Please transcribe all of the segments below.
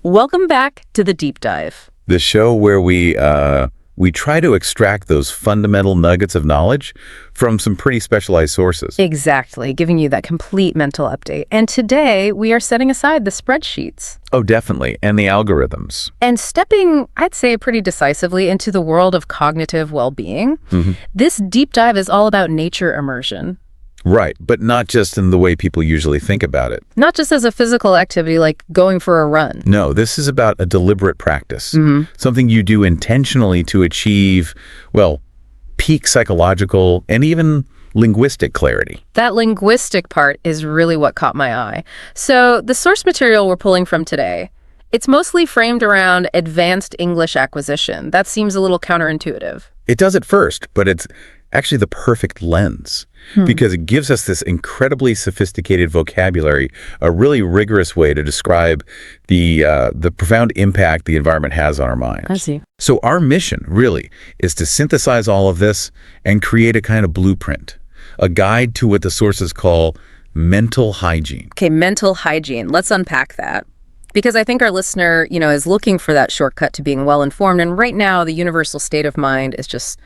Welcome back to The Deep Dive. The show where we try to extract those fundamental nuggets of knowledge from some pretty specialized sources. Exactly, giving you that complete mental update. And today, we are setting aside the spreadsheets. Oh, definitely. And the algorithms. And stepping, I'd say, pretty decisively into the world of cognitive well-being. This deep dive is all about nature immersion. Right, but not just in the way people usually think about it. Not just as a physical activity like going for a run. No, this is about a deliberate practice. Something you do intentionally to achieve, well, peak psychological and even linguistic clarity. That linguistic part is really what caught my eye. So the source material we're pulling from today, it's mostly framed around advanced English acquisition. That seems a little counterintuitive. It does at first, but it's actually the perfect lens because it gives us this incredibly sophisticated vocabulary, a really rigorous way to describe the profound impact the environment has on our minds. I see. So our mission really is to synthesize all of this and create a kind of blueprint, a guide to what the sources call mental hygiene. Okay, mental hygiene. Let's unpack that. Because I think our listener, is looking for that shortcut to being well-informed. And right now, the universal state of mind is just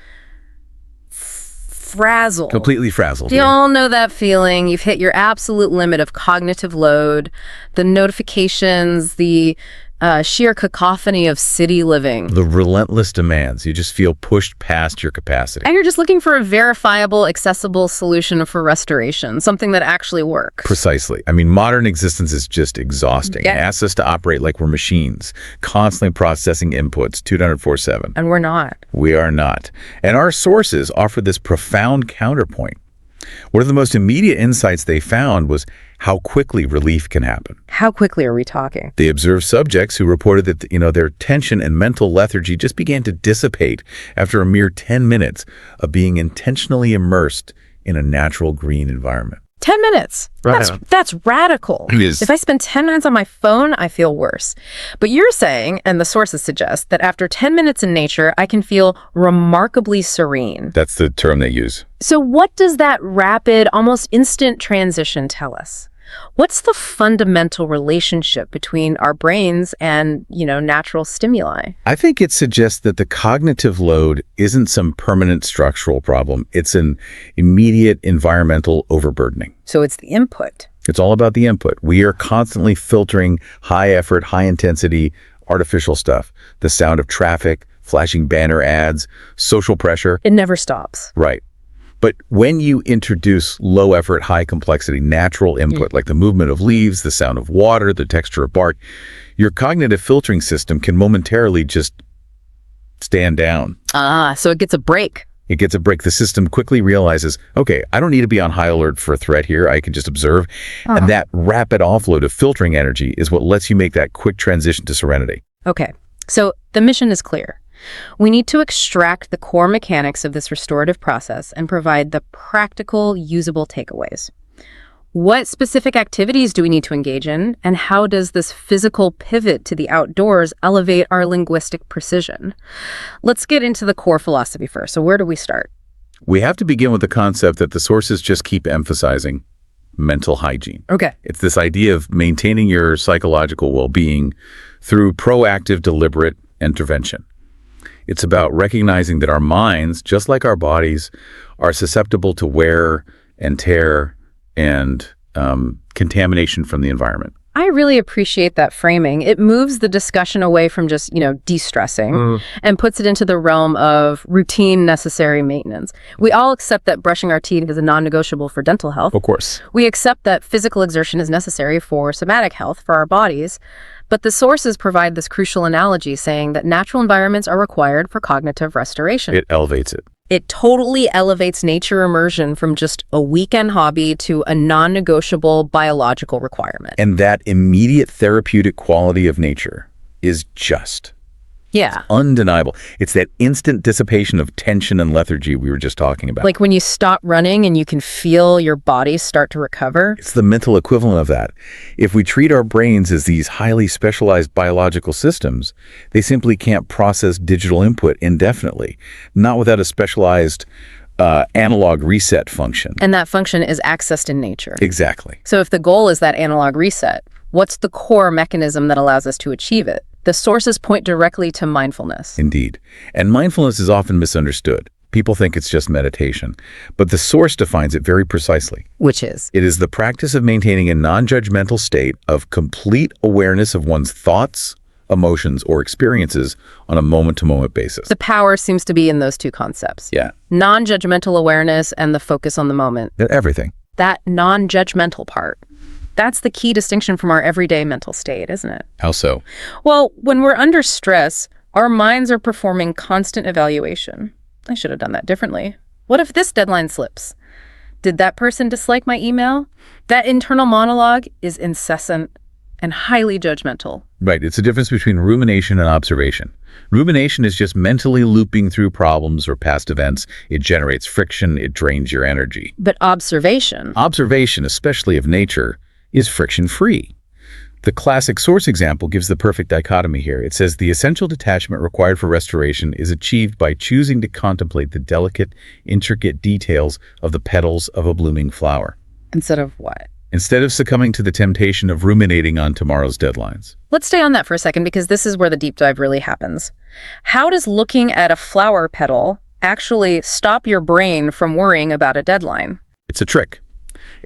frazzled. Completely frazzled. Do you all know that feeling? You've hit your absolute limit of cognitive load, the notifications, the sheer cacophony of city living. The relentless demands. You just feel pushed past your capacity. And you're just looking for a verifiable, accessible solution for restoration, something that actually works. Precisely. I mean, modern existence is just exhausting. Yeah. It asks us to operate like we're machines, constantly processing inputs 24/7. And we're not. We are not. And our sources offer this profound counterpoint. One of the most immediate insights they found was how quickly relief can happen. How quickly are we talking? They observed subjects who reported that, their tension and mental lethargy just began to dissipate after a mere 10 minutes of being intentionally immersed in a natural green environment. 10 minutes. Right. That's radical. It is. If I spend 10 minutes on my phone, I feel worse. But you're saying, and the sources suggest, that after 10 minutes in nature, I can feel remarkably serene. That's the term they use. So what does that rapid, almost instant transition tell us? What's the fundamental relationship between our brains and, natural stimuli? I think it suggests that the cognitive load isn't some permanent structural problem. It's an immediate environmental overburdening. So it's the input. It's all about the input. We are constantly filtering high effort, high intensity, artificial stuff. The sound of traffic, flashing banner ads, social pressure. It never stops. Right. But when you introduce low effort, high complexity, natural input, like the movement of leaves, the sound of water, the texture of bark, your cognitive filtering system can momentarily just stand down. So it gets a break. It gets a break. The system quickly realizes, okay, I don't need to be on high alert for a threat here. I can just observe. And that rapid offload of filtering energy is what lets you make that quick transition to serenity. Okay, so the mission is clear. We need to extract the core mechanics of this restorative process and provide the practical, usable takeaways. What specific activities do we need to engage in, and how does this physical pivot to the outdoors elevate our linguistic precision? Let's get into the core philosophy first. So where do we start? We have to begin with the concept that the sources just keep emphasizing mental hygiene. Okay. It's this idea of maintaining your psychological well-being through proactive, deliberate intervention. It's about recognizing that our minds, just like our bodies, are susceptible to wear and tear and contamination from the environment. I really appreciate that framing. It moves the discussion away from just, de-stressing and puts it into the realm of routine necessary maintenance. We all accept that brushing our teeth is a non-negotiable for dental health. Of course. We accept that physical exertion is necessary for somatic health for our bodies. But the sources provide this crucial analogy saying that natural environments are required for cognitive restoration. It elevates it. It totally elevates nature immersion from just a weekend hobby to a non-negotiable biological requirement. And that immediate therapeutic quality of nature is just undeniable. It's that instant dissipation of tension and lethargy we were just talking about. Like when you stop running and you can feel your body start to recover. It's the mental equivalent of that. If we treat our brains as these highly specialized biological systems, they simply can't process digital input indefinitely, not without a specialized analog reset function. And that function is accessed in nature. Exactly. So if the goal is that analog reset, What's the core mechanism that allows us to achieve it? The sources point directly to mindfulness. Indeed. And mindfulness is often misunderstood. People think it's just meditation, but the source defines it very precisely. Which is? It is the practice of maintaining a non-judgmental state of complete awareness of one's thoughts, emotions, or experiences on a moment-to-moment basis. The power seems to be in those two concepts. Yeah. Non-judgmental awareness and the focus on the moment. Everything. That non-judgmental part. That's the key distinction from our everyday mental state, isn't it? How so? Well, when we're under stress, our minds are performing constant evaluation. I should have done that differently. What if this deadline slips? Did that person dislike my email? That internal monologue is incessant and highly judgmental. Right. It's the difference between rumination and observation. Rumination is just mentally looping through problems or past events. It generates friction. It drains your energy. But observation, Especially of nature, is friction-free. The classic source example gives the perfect dichotomy here. It says the essential detachment required for restoration is achieved by choosing to contemplate the delicate, intricate details of the petals of a blooming flower. instead of what? Instead of succumbing to the temptation of ruminating on tomorrow's deadlines. Let's stay on that for a second because this is where the deep dive really happens. How does looking at a flower petal actually stop your brain from worrying about a deadline? It's a trick.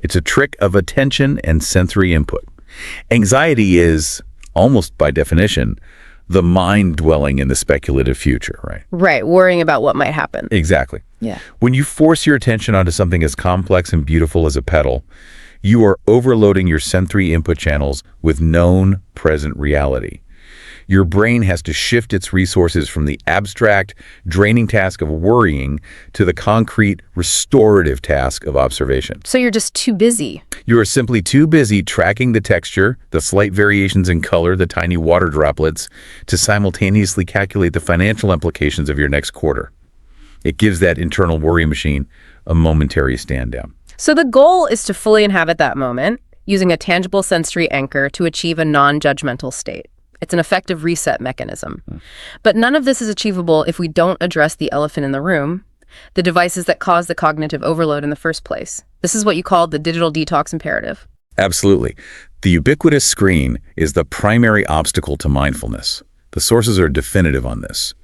It's a trick of attention and sensory input. Anxiety is, almost by definition, the mind dwelling in the speculative future, right? Right, worrying about what might happen. Exactly. Yeah. When you force your attention onto something as complex and beautiful as a petal, you are overloading your sensory input channels with known present reality. Your brain has to shift its resources from the abstract, draining task of worrying to the concrete, restorative task of observation. So you're just too busy. You are simply too busy tracking the texture, the slight variations in color, the tiny water droplets, to simultaneously calculate the financial implications of your next quarter. It gives that internal worry machine a momentary stand down. So the goal is to fully inhabit that moment, using a tangible sensory anchor to achieve a non-judgmental state. It's an effective reset mechanism. But none of this is achievable if we don't address the elephant in the room, the devices that cause the cognitive overload in the first place. This is what you call the digital detox imperative. Absolutely. The ubiquitous screen is the primary obstacle to mindfulness. The sources are definitive on this.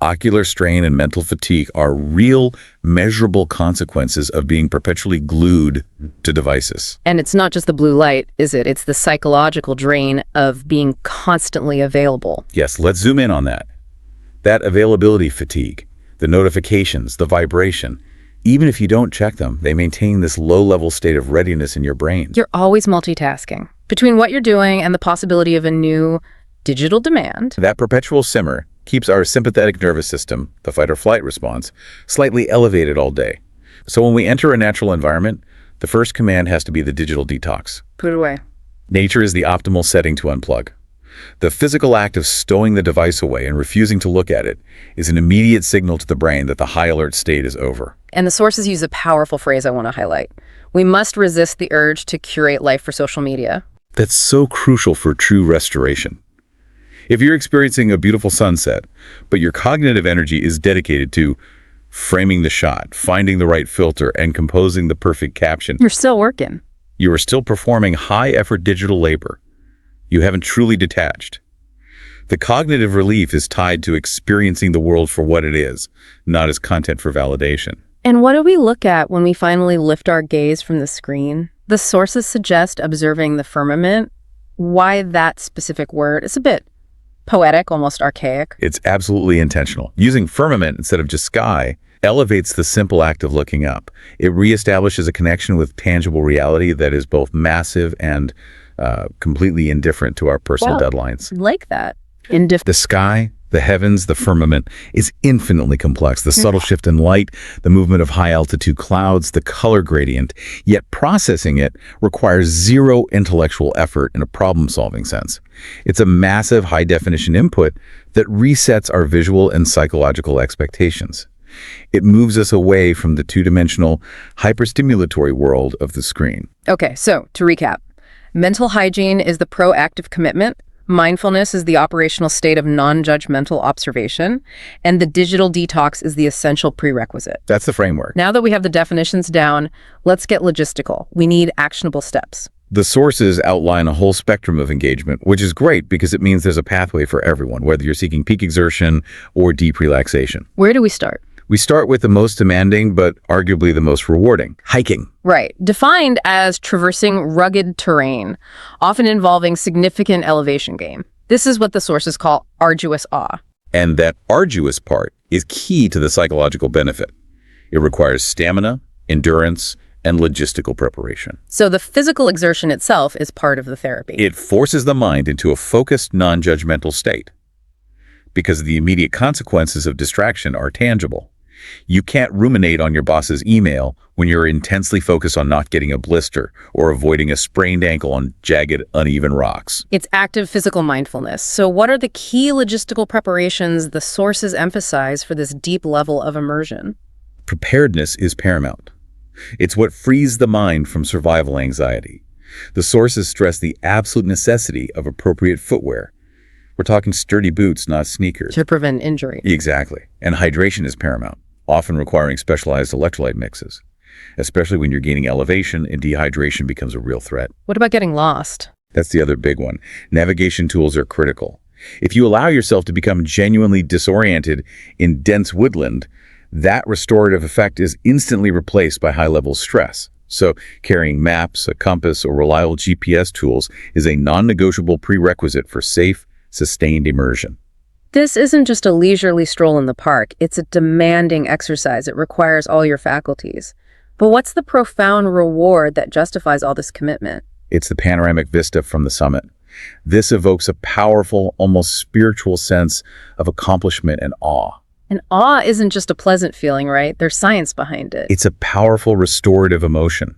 Ocular strain and mental fatigue are real, measurable consequences of being perpetually glued to devices. And it's not just the blue light, is it? It's the psychological drain of being constantly available. Yes, let's zoom in on that. That availability fatigue, the notifications, the vibration, even if you don't check them, they maintain this low-level state of readiness in your brain. You're always multitasking. Between what you're doing and the possibility of a new digital demand. That perpetual simmer keeps our sympathetic nervous system, the fight-or-flight response, slightly elevated all day. So when we enter a natural environment, the first command has to be the digital detox. Put it away. Nature is the optimal setting to unplug. The physical act of stowing the device away and refusing to look at it is an immediate signal to the brain that the high alert state is over. And the sources use a powerful phrase I want to highlight. We must resist the urge to curate life for social media. That's so crucial for true restoration. If you're experiencing a beautiful sunset, but your cognitive energy is dedicated to framing the shot, finding the right filter, and composing the perfect caption, You're still working. you are still performing high-effort digital labor. You haven't truly detached. The cognitive relief is tied to experiencing the world for what it is, not as content for validation. And what do we look at when we finally lift our gaze from the screen? The sources suggest observing the firmament. Why that specific word? It's a bit poetic, almost archaic. It's absolutely intentional. Using firmament instead of just sky elevates the simple act of looking up. It reestablishes a connection with tangible reality that is both massive and completely indifferent to our personal deadlines. Like that. The sky, the heavens, the firmament is infinitely complex. The subtle shift in light, the movement of high-altitude clouds, the color gradient, yet processing it requires zero intellectual effort in a problem-solving sense. It's a massive high-definition input that resets our visual and psychological expectations. It moves us away from the two-dimensional, hyperstimulatory world of the screen. Okay, so to recap, mental hygiene is the proactive commitment. Mindfulness is the operational state of non-judgmental observation, and the digital detox is the essential prerequisite. That's the framework. Now that we have the definitions down, let's get logistical. We need actionable steps. The sources outline a whole spectrum of engagement, which is great because it means there's a pathway for everyone, whether you're seeking peak exertion or deep relaxation. Where do we start? We start with the most demanding, but arguably the most rewarding, hiking. Right. Defined as traversing rugged terrain, often involving significant elevation gain. This is what the sources call arduous awe. And that arduous part is key to the psychological benefit. It requires stamina, endurance, and logistical preparation. So the physical exertion itself is part of the therapy. It forces the mind into a focused, non-judgmental state because the immediate consequences of distraction are tangible. You can't ruminate on your boss's email when you're intensely focused on not getting a blister or avoiding a sprained ankle on jagged, uneven rocks. It's active physical mindfulness. So what are the key logistical preparations the sources emphasize for this deep level of immersion? Preparedness is paramount. It's what frees the mind from survival anxiety. The sources stress the absolute necessity of appropriate footwear. We're talking sturdy boots, not sneakers. To prevent injury. Exactly. And hydration is paramount, often requiring specialized electrolyte mixes, especially when you're gaining elevation and dehydration becomes a real threat. What about getting lost? That's the other big one. Navigation tools are critical. If you allow yourself to become genuinely disoriented in dense woodland, that restorative effect is instantly replaced by high-level stress. So carrying maps, a compass, or reliable GPS tools is a non-negotiable prerequisite for safe, sustained immersion. This isn't just a leisurely stroll in the park. It's a demanding exercise. It requires all your faculties. But what's the profound reward that justifies all this commitment? It's the panoramic vista from the summit. This evokes a powerful, almost spiritual sense of accomplishment and awe. And awe isn't just a pleasant feeling, right? There's science behind it. It's a powerful restorative emotion.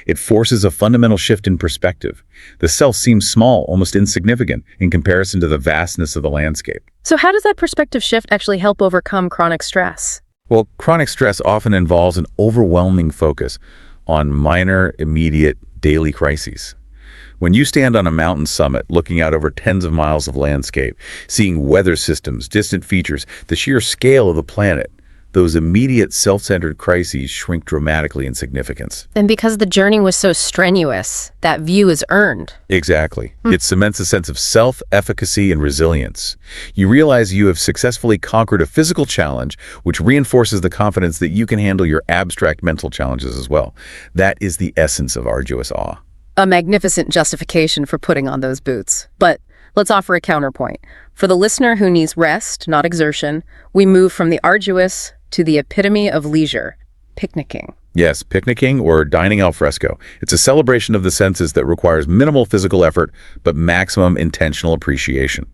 It forces a fundamental shift in perspective. The self seems small, almost insignificant, in comparison to the vastness of the landscape. So how does that perspective shift actually help overcome chronic stress? Well, chronic stress often involves an overwhelming focus on minor, immediate, daily crises. When you stand on a mountain summit looking out over tens of miles of landscape, seeing weather systems, distant features, the sheer scale of the planet, those immediate self-centered crises shrink dramatically in significance. And because the journey was so strenuous, that view is earned. Exactly. It cements a sense of self-efficacy and resilience. You realize you have successfully conquered a physical challenge, which reinforces the confidence that you can handle your abstract mental challenges as well. That is the essence of arduous awe. A magnificent justification for putting on those boots. But let's offer a counterpoint. For the listener who needs rest, not exertion, we move from the arduous to the epitome of leisure, picnicking. Yes, picnicking or dining al fresco. It's a celebration of the senses that requires minimal physical effort, but maximum intentional appreciation.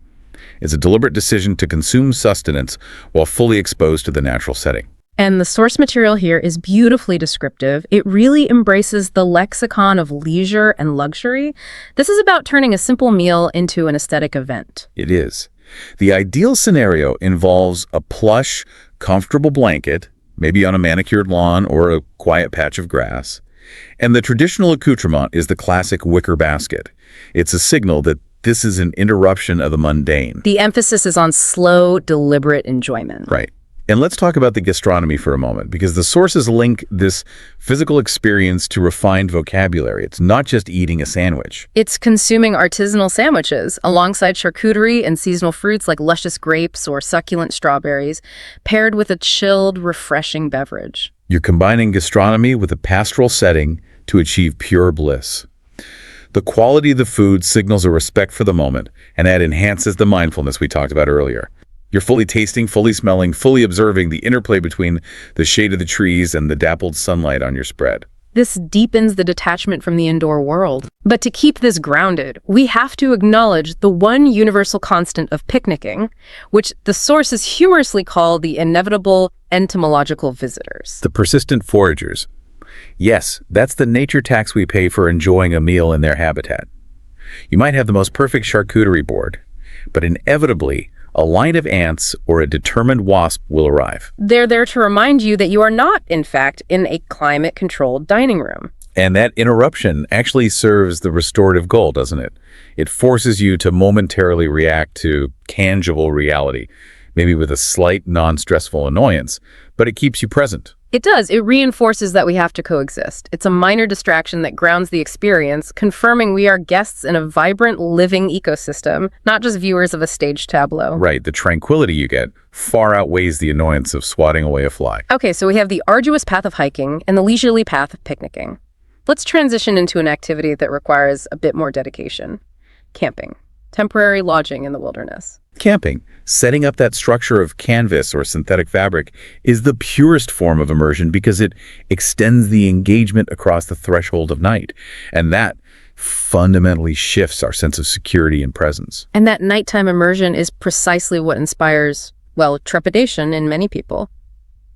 It's a deliberate decision to consume sustenance while fully exposed to the natural setting. And the source material here is beautifully descriptive. It really embraces the lexicon of leisure and luxury. This is about turning a simple meal into an aesthetic event. It is. The ideal scenario involves a plush, comfortable blanket, maybe on a manicured lawn or a quiet patch of grass. And the traditional accoutrement is the classic wicker basket. It's a signal that this is an interruption of the mundane. The emphasis is on slow, deliberate enjoyment. Right. And let's talk about the gastronomy for a moment, because the sources link this physical experience to refined vocabulary. It's not just eating a sandwich. It's consuming artisanal sandwiches alongside charcuterie and seasonal fruits like luscious grapes or succulent strawberries, paired with a chilled, refreshing beverage. You're combining gastronomy with a pastoral setting to achieve pure bliss. The quality of the food signals a respect for the moment, and that enhances the mindfulness we talked about earlier. You're fully tasting, fully smelling, fully observing the interplay between the shade of the trees and the dappled sunlight on your spread. This deepens the detachment from the indoor world. But to keep this grounded, we have to acknowledge the one universal constant of picnicking, which the sources humorously call the inevitable entomological visitors. The persistent foragers. Yes, that's the nature tax we pay for enjoying a meal in their habitat. You might have the most perfect charcuterie board, but inevitably, a line of ants or a determined wasp will arrive. They're there to remind you that you are not, in fact, in a climate-controlled dining room. And that interruption actually serves the restorative goal, doesn't it? It forces you to momentarily react to tangible reality, maybe with a slight non-stressful annoyance, but it keeps you present. It does. It reinforces that we have to coexist. It's a minor distraction that grounds the experience, confirming we are guests in a vibrant, living ecosystem, not just viewers of a staged tableau. Right, the tranquility you get far outweighs the annoyance of swatting away a fly. Okay, so we have the arduous path of hiking and the leisurely path of picnicking. Let's transition into an activity that requires a bit more dedication. Camping. Temporary lodging in the wilderness. Camping, setting up that structure of canvas or synthetic fabric, is the purest form of immersion because it extends the engagement across the threshold of night. And that fundamentally shifts our sense of security and presence. And that nighttime immersion is precisely what inspires, well, trepidation in many people.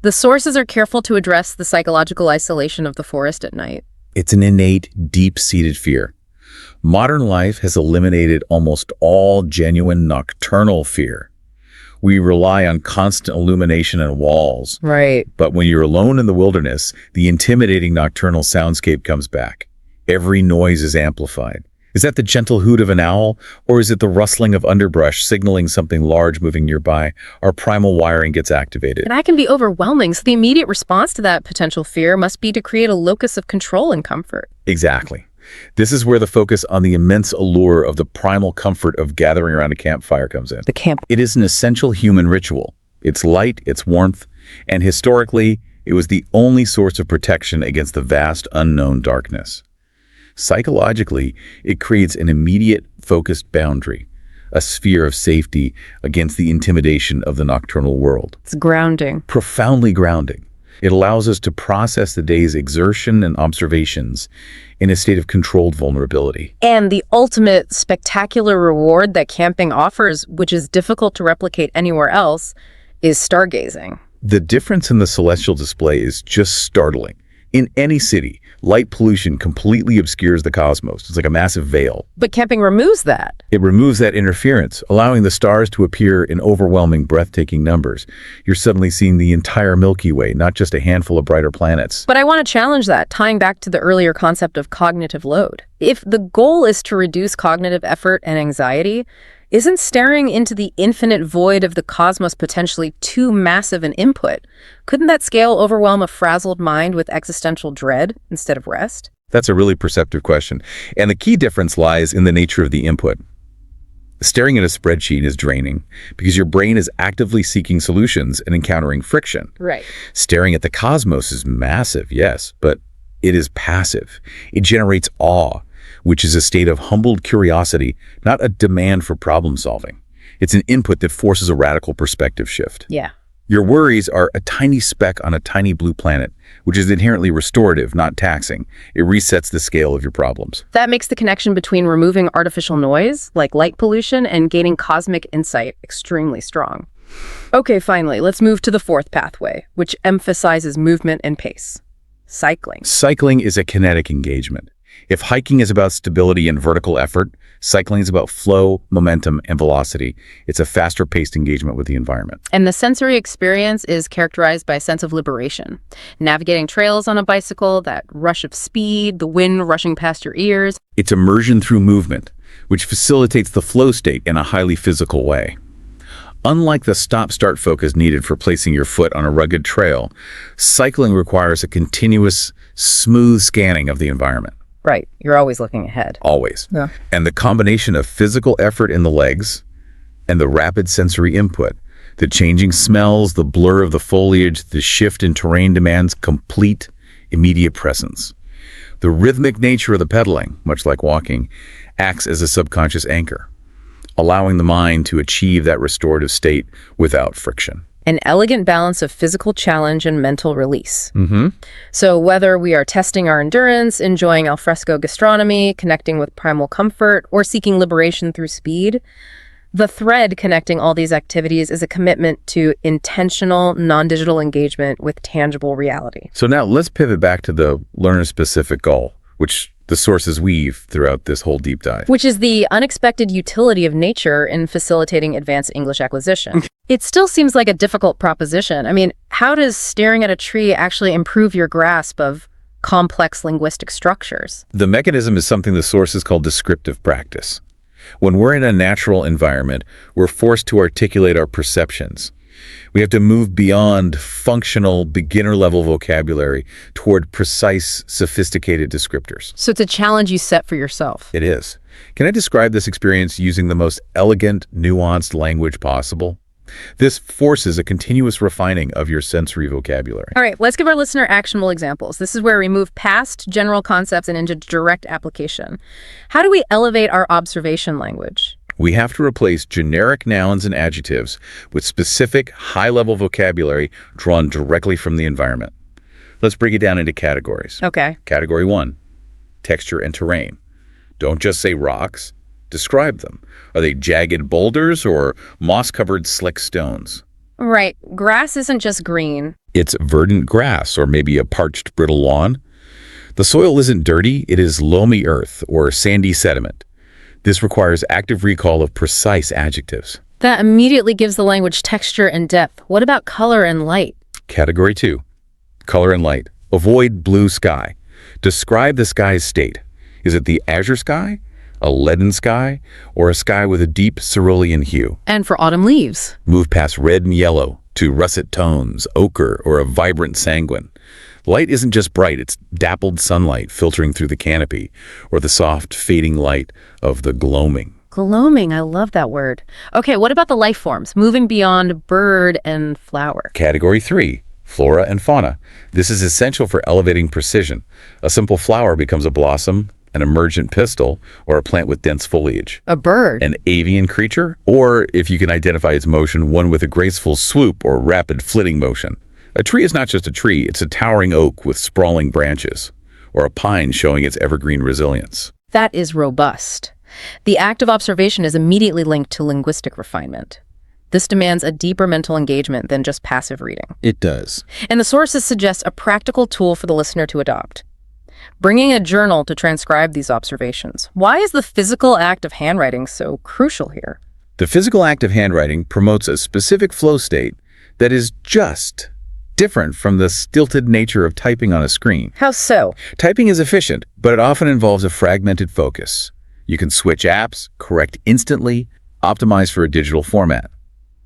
The sources are careful to address the psychological isolation of the forest at night. It's an innate, deep-seated fear. Modern life has eliminated almost all genuine nocturnal fear. We rely on constant illumination and walls. Right. But when you're alone in the wilderness, the intimidating nocturnal soundscape comes back. Every noise is amplified. Is that the gentle hoot of an owl, or is it the rustling of underbrush signaling something large moving nearby? Our primal wiring gets activated. And that can be overwhelming, so the immediate response to that potential fear must be to create a locus of control and comfort. Exactly. This is where the focus on the immense allure of the primal comfort of gathering around a campfire comes in. The camp. It is an essential human ritual. It's light, it's warmth, and historically, it was the only source of protection against the vast unknown darkness. Psychologically, it creates an immediate, focused boundary, a sphere of safety against the intimidation of the nocturnal world. It's grounding. Profoundly grounding. It allows us to process the day's exertion and observations in a state of controlled vulnerability. And the ultimate spectacular reward that camping offers, which is difficult to replicate anywhere else, is stargazing. The difference in the celestial display is just startling. In any city, light pollution completely obscures the cosmos. It's like a massive veil. But camping removes that. It removes that interference, allowing the stars to appear in overwhelming, breathtaking numbers. You're suddenly seeing the entire Milky Way, not just a handful of brighter planets. But I want to challenge that, tying back to the earlier concept of cognitive load. If the goal is to reduce cognitive effort and anxiety, isn't staring into the infinite void of the cosmos potentially too massive an input? Couldn't that scale overwhelm a frazzled mind with existential dread instead of rest? That's a really perceptive question. And the key difference lies in the nature of the input. Staring at a spreadsheet is draining because your brain is actively seeking solutions and encountering friction. Right. Staring at the cosmos is massive, yes, but it is passive. It generates awe, which is a state of humbled curiosity, not a demand for problem solving. It's an input that forces a radical perspective shift. Yeah. Your worries are a tiny speck on a tiny blue planet, which is inherently restorative, not taxing. It resets the scale of your problems. That makes the connection between removing artificial noise, like light pollution, and gaining cosmic insight extremely strong. Okay, finally, let's move to the fourth pathway, which emphasizes movement and pace. Cycling. Cycling is a kinetic engagement. If hiking is about stability and vertical effort, cycling is about flow, momentum, and velocity. It's a faster-paced engagement with the environment. And the sensory experience is characterized by a sense of liberation. Navigating trails on a bicycle, that rush of speed, the wind rushing past your ears. It's immersion through movement, which facilitates the flow state in a highly physical way. Unlike the stop-start focus needed for placing your foot on a rugged trail, cycling requires a continuous, smooth scanning of the environment. Right. You're always looking ahead. Always. Yeah. And the combination of physical effort in the legs and the rapid sensory input, the changing smells, the blur of the foliage, the shift in terrain demands complete, immediate presence. The rhythmic nature of the pedaling, much like walking, acts as a subconscious anchor, allowing the mind to achieve that restorative state without friction. An elegant balance of physical challenge and mental release. Mm-hmm. So whether we are testing our endurance, enjoying alfresco gastronomy, connecting with primal comfort, or seeking liberation through speed, the thread connecting all these activities is a commitment to intentional, non-digital engagement with tangible reality. So now let's pivot back to the learner-specific goal, which the sources weave throughout this whole deep dive. Which is the unexpected utility of nature in facilitating advanced English acquisition. It still seems like a difficult proposition. I mean, how does staring at a tree actually improve your grasp of complex linguistic structures? The mechanism is something the sources call descriptive practice. When we're in a natural environment, we're forced to articulate our perceptions. We have to move beyond functional, beginner-level vocabulary toward precise, sophisticated descriptors. So it's a challenge you set for yourself. It is. Can I describe this experience using the most elegant, nuanced language possible? This forces a continuous refining of your sensory vocabulary. All right, let's give our listener actionable examples. This is where we move past general concepts and into direct application. How do we elevate our observation language? We have to replace generic nouns and adjectives with specific, high-level vocabulary drawn directly from the environment. Let's break it down into categories. Okay. Category 1, texture and terrain. Don't just say rocks. Describe them. Are they jagged boulders or moss-covered slick stones? Right. Grass isn't just green. It's verdant grass or maybe a parched, brittle lawn. The soil isn't dirty. It is loamy earth or sandy sediment. This requires active recall of precise adjectives. That immediately gives the language texture and depth. What about color and light? Category 2, color and light. Avoid blue sky. Describe the sky's state. Is it the azure sky, a leaden sky, or a sky with a deep cerulean hue? And for autumn leaves? Move past red and yellow to russet tones, ochre, or a vibrant sanguine. Light isn't just bright, it's dappled sunlight filtering through the canopy, or the soft, fading light of the gloaming. Gloaming, I love that word. Okay, what about the life forms, moving beyond bird and flower? Category 3, flora and fauna. This is essential for elevating precision. A simple flower becomes a blossom, an emergent pistil, or a plant with dense foliage. A bird. An avian creature, or if you can identify its motion, one with a graceful swoop or rapid flitting motion. A tree is not just a tree, it's a towering oak with sprawling branches, or a pine showing its evergreen resilience. That is robust. The act of observation is immediately linked to linguistic refinement. This demands a deeper mental engagement than just passive reading. It does. And the sources suggest a practical tool for the listener to adopt. Bringing a journal to transcribe these observations. Why is the physical act of handwriting so crucial here? The physical act of handwriting promotes a specific flow state that is just different from the stilted nature of typing on a screen. How so? Typing is efficient, but it often involves a fragmented focus. You can switch apps, correct instantly, optimize for a digital format.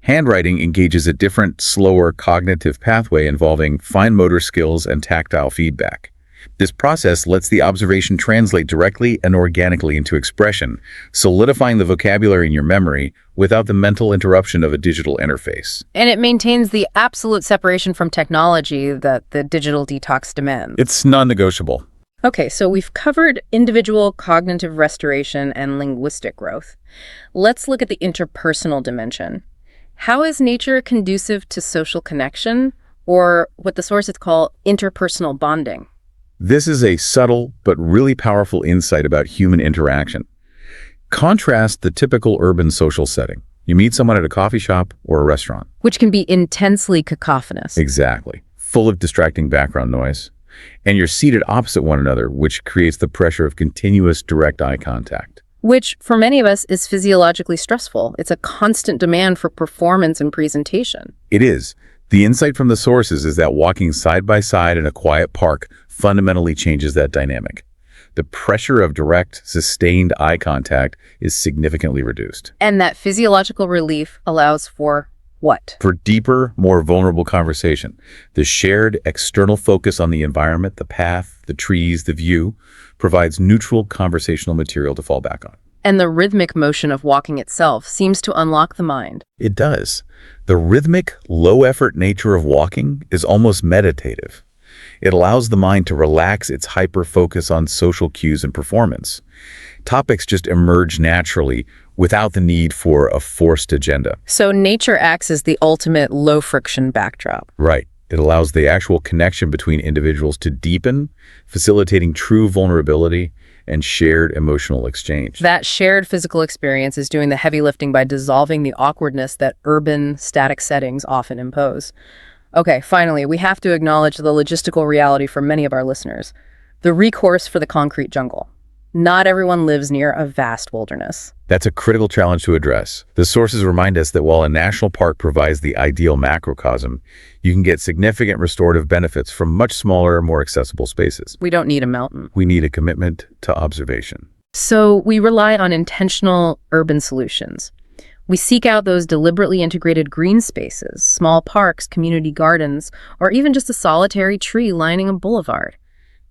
Handwriting engages a different, slower cognitive pathway involving fine motor skills and tactile feedback. This process lets the observation translate directly and organically into expression, solidifying the vocabulary in your memory without the mental interruption of a digital interface. And it maintains the absolute separation from technology that the digital detox demands. It's non-negotiable. Okay, so we've covered individual cognitive restoration and linguistic growth. Let's look at the interpersonal dimension. How is nature conducive to social connection, or what the sources call interpersonal bonding? This is a subtle but really powerful insight about human interaction. Contrast the typical urban social setting. You meet someone at a coffee shop or a restaurant. Which can be intensely cacophonous. Exactly. Full of distracting background noise. And you're seated opposite one another, which creates the pressure of continuous direct eye contact. Which, for many of us, is physiologically stressful. It's a constant demand for performance and presentation. It is. The insight from the sources is that walking side by side in a quiet park fundamentally changes that dynamic. The pressure of direct, sustained eye contact is significantly reduced. And that physiological relief allows for what? For deeper, more vulnerable conversation. The shared external focus on the environment, the path, the trees, the view, provides neutral conversational material to fall back on. And the rhythmic motion of walking itself seems to unlock the mind. It does. The rhythmic, low-effort nature of walking is almost meditative. It allows the mind to relax its hyper-focus on social cues and performance. Topics just emerge naturally without the need for a forced agenda. So nature acts as the ultimate low-friction backdrop. Right. It allows the actual connection between individuals to deepen, facilitating true vulnerability and shared emotional exchange. That shared physical experience is doing the heavy lifting by dissolving the awkwardness that urban, static settings often impose. Okay, finally, we have to acknowledge the logistical reality for many of our listeners. The recourse for the concrete jungle. Not everyone lives near a vast wilderness. That's a critical challenge to address. The sources remind us that while a national park provides the ideal macrocosm, you can get significant restorative benefits from much smaller, more accessible spaces. We don't need a mountain. We need a commitment to observation. So we rely on intentional urban solutions. We seek out those deliberately integrated green spaces, small parks, community gardens, or even just a solitary tree lining a boulevard.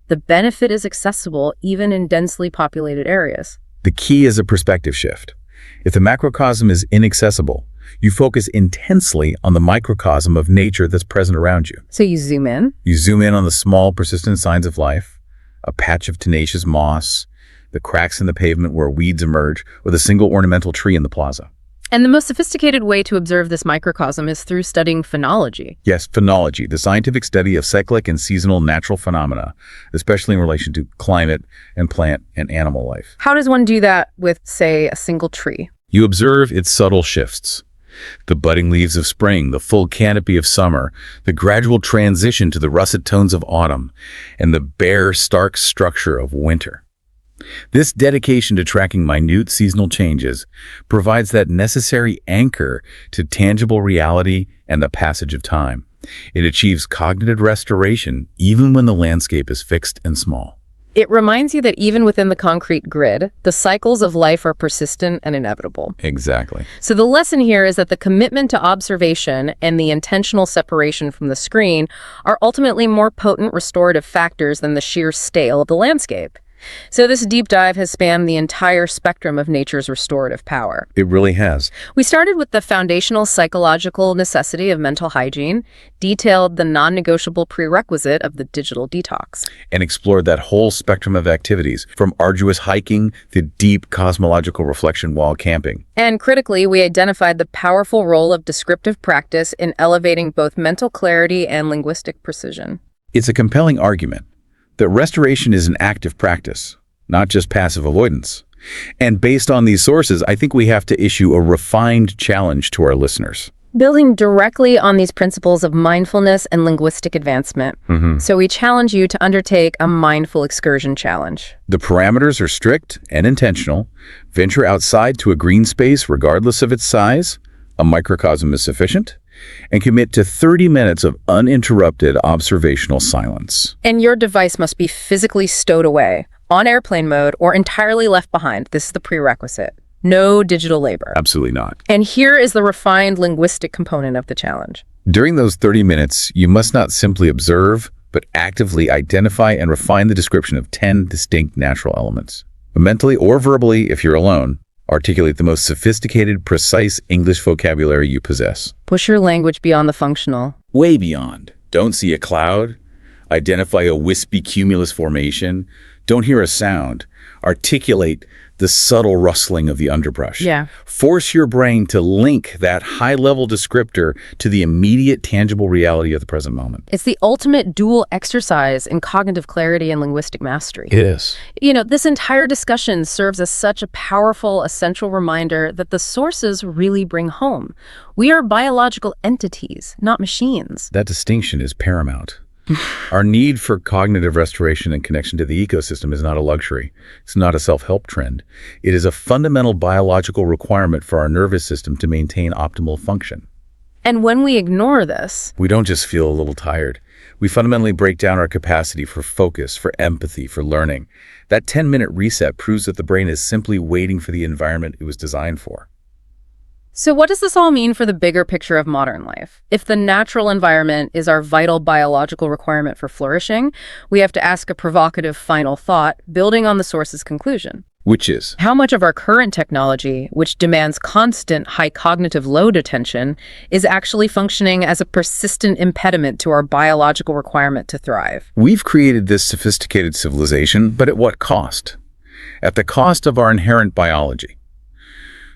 The benefit is accessible even in densely populated areas. The key is a perspective shift. If the macrocosm is inaccessible, you focus intensely on the microcosm of nature that's present around you. So you zoom in. You zoom in on the small, persistent signs of life, a patch of tenacious moss, the cracks in the pavement where weeds emerge, or the single ornamental tree in the plaza. And the most sophisticated way to observe this microcosm is through studying phenology. Yes, phenology, the scientific study of cyclic and seasonal natural phenomena, especially in relation to climate and plant and animal life. How does one do that with, say, a single tree? You observe its subtle shifts. The budding leaves of spring, the full canopy of summer, the gradual transition to the russet tones of autumn, and the bare, stark structure of winter. This dedication to tracking minute seasonal changes provides that necessary anchor to tangible reality and the passage of time. It achieves cognitive restoration even when the landscape is fixed and small. It reminds you that even within the concrete grid, the cycles of life are persistent and inevitable. Exactly. So the lesson here is that the commitment to observation and the intentional separation from the screen are ultimately more potent restorative factors than the sheer scale of the landscape. So this deep dive has spanned the entire spectrum of nature's restorative power. It really has. We started with the foundational psychological necessity of mental hygiene, detailed the non-negotiable prerequisite of the digital detox, And explored that whole spectrum of activities, from arduous hiking to deep cosmological reflection while camping. and critically, we identified the powerful role of descriptive practice in elevating both mental clarity and linguistic precision. It's a compelling argument that restoration is an active practice, not just passive avoidance. And based on these sources, I think we have to issue a refined challenge to our listeners. Building directly on these principles of mindfulness and linguistic advancement. So we challenge you to undertake a mindful excursion challenge. The parameters are strict and intentional. Venture outside to a green space regardless of its size. A microcosm is sufficient. And commit to 30 minutes of uninterrupted observational silence. And your device must be physically stowed away, on airplane mode, or entirely left behind. This is the prerequisite. No digital labor. Absolutely not. And here is the refined linguistic component of the challenge. During those 30 minutes, you must not simply observe, but actively identify and refine the description of 10 distinct natural elements. Mentally or verbally, if you're alone, articulate the most sophisticated, precise English vocabulary you possess. Push your language beyond the functional. Way beyond. Don't see a cloud. Identify a wispy cumulus formation. Don't hear a sound. Articulate the subtle rustling of the underbrush. Yeah. Force your brain to link that high-level descriptor to the immediate tangible reality of the present moment. It's the ultimate dual exercise in cognitive clarity and linguistic mastery. It is. You know, this entire discussion serves as such a powerful, essential reminder that the sources really bring home. We are biological entities, not machines. That distinction is paramount. Our need for cognitive restoration and connection to the ecosystem is not a luxury. It's not a self-help trend. It is a fundamental biological requirement for our nervous system to maintain optimal function. And when we ignore this, We don't just feel a little tired. We fundamentally break down our capacity for focus, for empathy, for learning. That 10-minute reset proves that the brain is simply waiting for the environment it was designed for. so what does this all mean for the bigger picture of modern life? If the natural environment is our vital biological requirement for flourishing, we have to ask a provocative final thought, building on the source's conclusion. Which is, How much of our current technology, which demands constant high cognitive load attention, is actually functioning as a persistent impediment to our biological requirement to thrive? we've created this sophisticated civilization, but at what cost? At the cost of our inherent biology.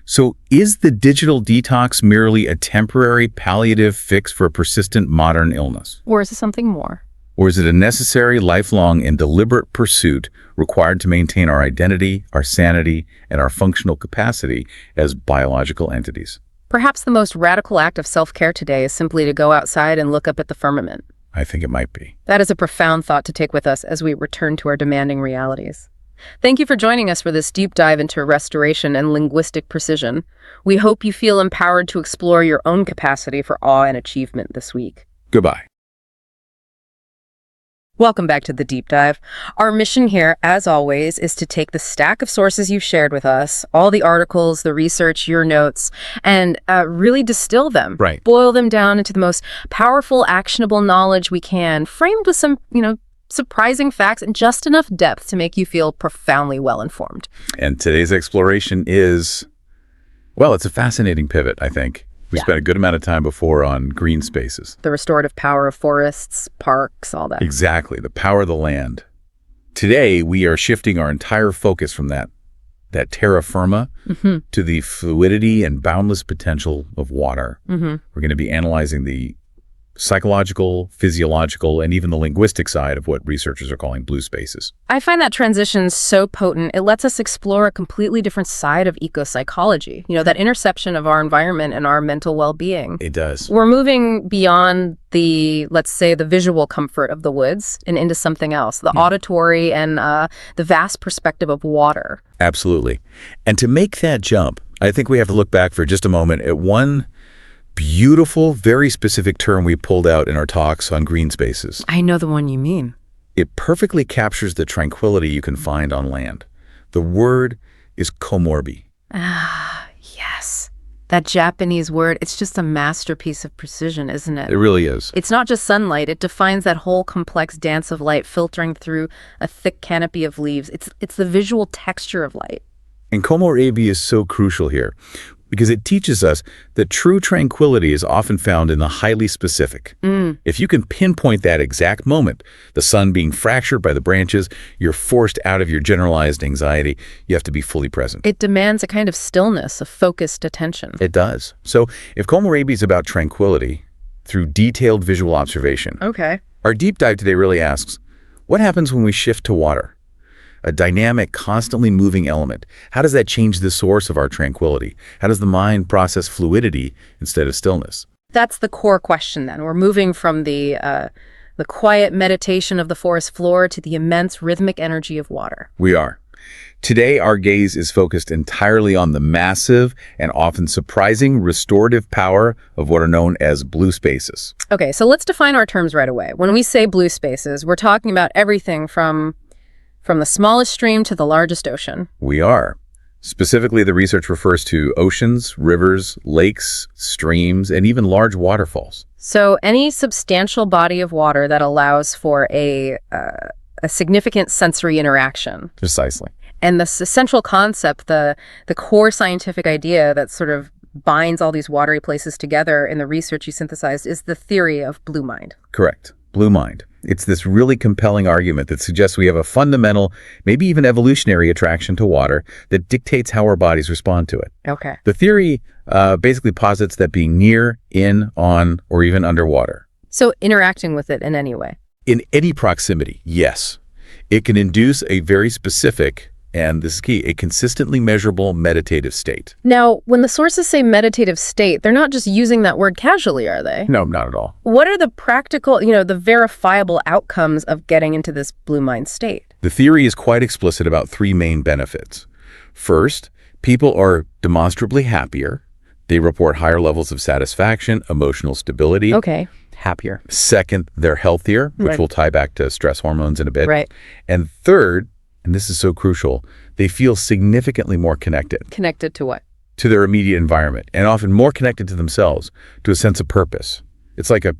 So is the digital detox merely a temporary palliative fix for a persistent modern illness? Or is it something more? Or is it a necessary, lifelong, and deliberate pursuit required to maintain our identity, our sanity, and our functional capacity as biological entities? Perhaps the most radical act of self-care today is simply to go outside and look up at the firmament. I think it might be. That is a profound thought to take with us as we return to our demanding realities. Thank you for joining us for this deep dive into restoration and linguistic precision. We hope you feel empowered to explore your own capacity for awe and achievement this week. Goodbye. Welcome back to the deep dive. Our mission here, as always, is to take the stack of sources you've shared with us, all the articles, the research, your notes, and really distill them. Right. Boil them down into the most powerful, actionable knowledge we can, framed with some, surprising facts and just enough depth to make you feel profoundly well-informed. And today's exploration is, well, it's a fascinating pivot, I think. We spent a good amount of time before on green spaces. The restorative power of forests, parks, all that. Exactly, the power of the land. Today, we are shifting our entire focus from that terra firma to the fluidity and boundless potential of water. We're going to be analyzing the psychological, physiological, and even the linguistic side of what researchers are calling blue spaces. I find that transition so potent. It lets us explore a completely different side of ecopsychology, that intersection of our environment and our mental well-being. It does. We're moving beyond let's say, the visual comfort of the woods and into something else, the auditory and the vast perspective of water. Absolutely. And to make that jump, I think we have to look back for just a moment at one beautiful, very specific term we pulled out in our talks on green spaces. I know the one you mean. It perfectly captures the tranquility you can find on land. The word is komorbi. Ah, yes. That Japanese word, it's just a masterpiece of precision, isn't it? It really is. It's not just sunlight. It defines that whole complex dance of light filtering through a thick canopy of leaves. It's the visual texture of light. And komorbi is so crucial here, because it teaches us that true tranquility is often found in the highly specific. If you can pinpoint that exact moment, the sun being fractured by the branches, you're forced out of your generalized anxiety, you have to be fully present. It demands a kind of stillness, a focused attention. It does. So if komorbi is about tranquility through detailed visual observation, Okay. our deep dive today really asks, what happens when we shift to water? A dynamic, constantly moving element. How does that change the source of our tranquility? How does the mind process fluidity instead of stillness? That's the core question then. We're moving from the quiet meditation of the forest floor to the immense rhythmic energy of water. We are. Today, our gaze is focused entirely on the massive and often surprising restorative power of what are known as blue spaces. Okay, so let's define our terms right away. When we say blue spaces, we're talking about everything from the smallest stream to the largest ocean. We are. Specifically, the research refers to oceans, rivers, lakes, streams, and even large waterfalls. So any substantial body of water that allows for a significant sensory interaction. Precisely. And the central concept, the core scientific idea that sort of binds all these watery places together in the research you synthesized is the theory of blue mind. Correct. Blue mind. It's this really compelling argument that suggests we have a fundamental, maybe even evolutionary attraction to water that dictates how our bodies respond to it. Okay. The theory basically posits that being near, in, on, or even underwater. So interacting with it in any way. In any proximity, yes. It can induce a very specific, and this is key, a consistently measurable meditative state. Now, when the sources say meditative state, they're not just using that word casually, are they? No, not at all. What are the practical, the verifiable outcomes of getting into this blue mind state? The theory is quite explicit about three main benefits. First, people are demonstrably happier. They report higher levels of satisfaction, emotional stability. Okay. Happier. Second, they're healthier, which Right. will tie back to stress hormones in a bit. Right. And third, and this is so crucial, they feel significantly more connected Connected to what? to their immediate environment, and often more connected to themselves, to a sense of purpose. It's like a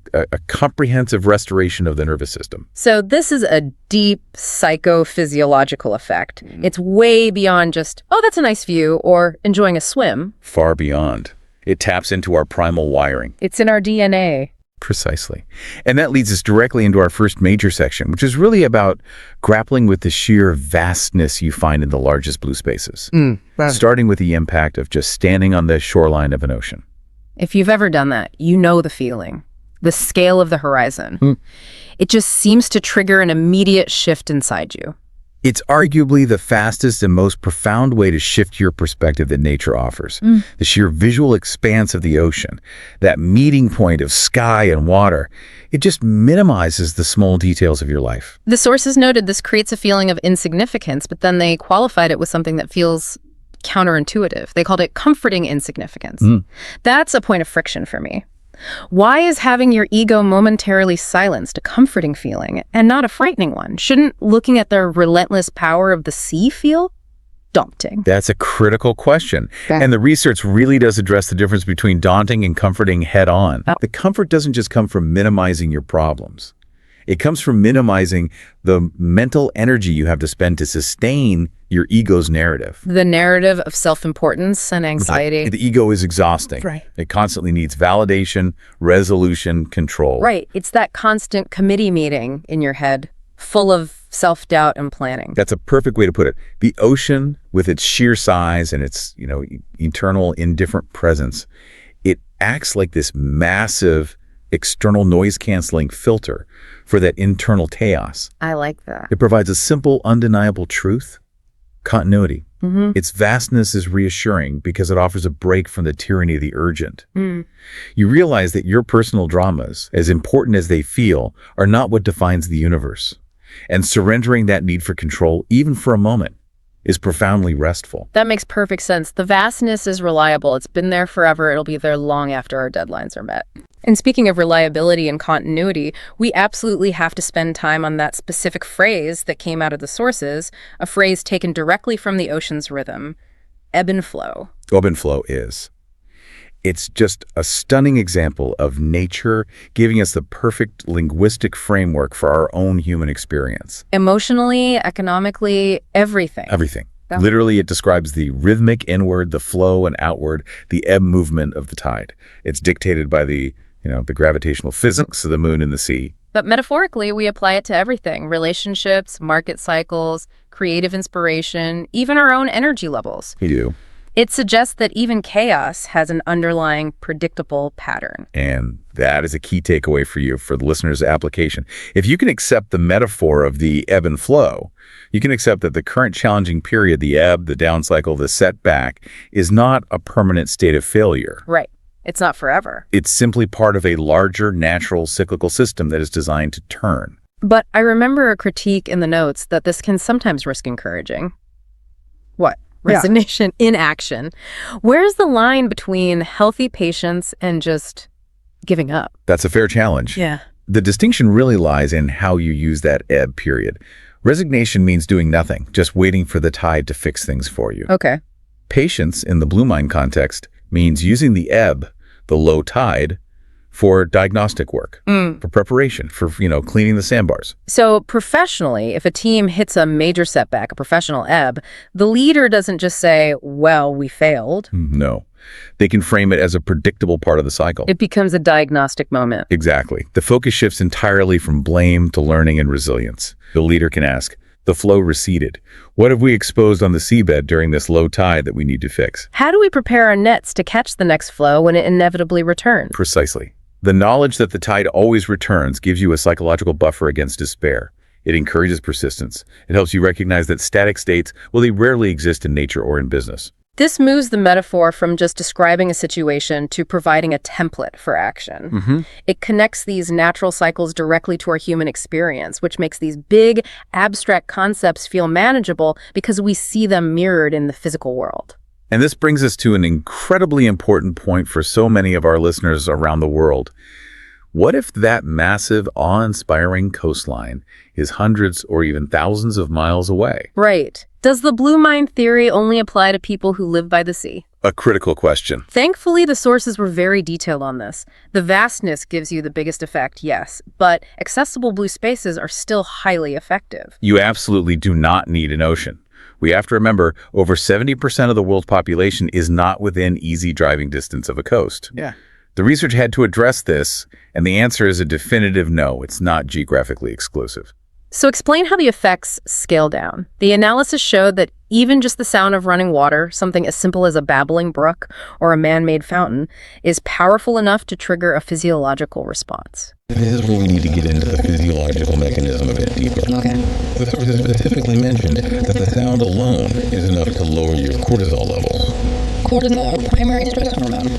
comprehensive restoration of the nervous system. So this is a deep psychophysiological effect. It's way beyond just, oh, that's a nice view, or enjoying a swim. Far beyond. It taps into our primal wiring. It's in our DNA. Precisely. And that leads us directly into our first major section, which is really about grappling with the sheer vastness you find in the largest blue spaces, starting with the impact of just standing on the shoreline of an ocean. If you've ever done that, you know the feeling, the scale of the horizon. It just seems to trigger an immediate shift inside you. It's arguably the fastest and most profound way to shift your perspective that nature offers. The sheer visual expanse of the ocean, that meeting point of sky and water, it just minimizes the small details of your life. The sources noted this creates a feeling of insignificance, but then they qualified it with something that feels counterintuitive. They called it comforting insignificance. That's a point of friction for me. Why is having your ego momentarily silenced a comforting feeling and not a frightening one? Shouldn't looking at the relentless power of the sea feel daunting? That's a critical question. Okay. And the research really does address the difference between daunting and comforting head on. Oh. The comfort doesn't just come from minimizing your problems. It comes from minimizing the mental energy you have to spend to sustain your ego's narrative. The narrative of self-importance and anxiety. The ego is exhausting. Right. It constantly needs validation, resolution, control. Right. It's that constant committee meeting in your head, full of self-doubt and planning. That's a perfect way to put it. The ocean, with its sheer size and its, eternal indifferent presence, it acts like this massive external noise-canceling filter for that internal chaos. I like that. It provides a simple, undeniable truth, continuity. Mm-hmm. Its vastness is reassuring because it offers a break from the tyranny of the urgent. You realize that your personal dramas, as important as they feel, are not what defines the universe. And surrendering that need for control, even for a moment, is profoundly restful. That makes perfect sense. The vastness is reliable. It's been there forever. It'll be there long after our deadlines are met. And speaking of reliability and continuity, we absolutely have to spend time on that specific phrase that came out of the sources, a phrase taken directly from the ocean's rhythm, ebb and flow. Ebb and flow is. It's just a stunning example of nature giving us the perfect linguistic framework for our own human experience. Emotionally, economically, everything. Everything. Yeah. Literally, it describes the rhythmic inward, the flow and outward, the ebb movement of the tide. It's dictated by the gravitational physics of the moon and the sea. But metaphorically, we apply it to everything: relationships, market cycles, creative inspiration, even our own energy levels. We do. It suggests that even chaos has an underlying predictable pattern. And that is a key takeaway for you, for the listener's application. If you can accept the metaphor of the ebb and flow, you can accept that the current challenging period, the ebb, the down cycle, the setback, is not a permanent state of failure. Right. It's not forever. It's simply part of a larger natural cyclical system that is designed to turn. But I remember a critique in the notes that this can sometimes risk encouraging. What? Resignation in action. Where's the line between healthy patience and just giving up? That's a fair challenge. Yeah. The distinction really lies in how you use that ebb period. Resignation means doing nothing, just waiting for the tide to fix things for you. Okay. Patience, in the Blue Mind context, means using the ebb, the low tide, for diagnostic work, for preparation, for, cleaning the sandbars. So professionally, if a team hits a major setback, a professional ebb, the leader doesn't just say, well, we failed. No. They can frame it as a predictable part of the cycle. It becomes a diagnostic moment. Exactly. The focus shifts entirely from blame to learning and resilience. The leader can ask, the flow receded. What have we exposed on the seabed during this low tide that we need to fix? How do we prepare our nets to catch the next flow when it inevitably returns? Precisely. The knowledge that the tide always returns gives you a psychological buffer against despair. It encourages persistence. It helps you recognize that static states, they rarely exist in nature or in business. This moves the metaphor from just describing a situation to providing a template for action. It connects these natural cycles directly to our human experience, which makes these big, abstract concepts feel manageable because we see them mirrored in the physical world. And this brings us to an incredibly important point for so many of our listeners around the world. What if that massive, awe-inspiring coastline is hundreds or even thousands of miles away? Right. Does the blue mind theory only apply to people who live by the sea? A critical question. Thankfully, the sources were very detailed on this. The vastness gives you the biggest effect, yes, but accessible blue spaces are still highly effective. You absolutely do not need an ocean. We have to remember, over 70% of the world's population is not within easy driving distance of a coast. Yeah. The research had to address this, and the answer is a definitive no. It's not geographically exclusive. So explain how the effects scale down. The analysis showed that even just the sound of running water, something as simple as a babbling brook or a man-made fountain, is powerful enough to trigger a physiological response. This is where we need to get into the physiological mechanism a bit deeper. Okay. The sources specifically mentioned that the sound alone is enough to lower your cortisol levels. Cortisol, our primary stress hormone.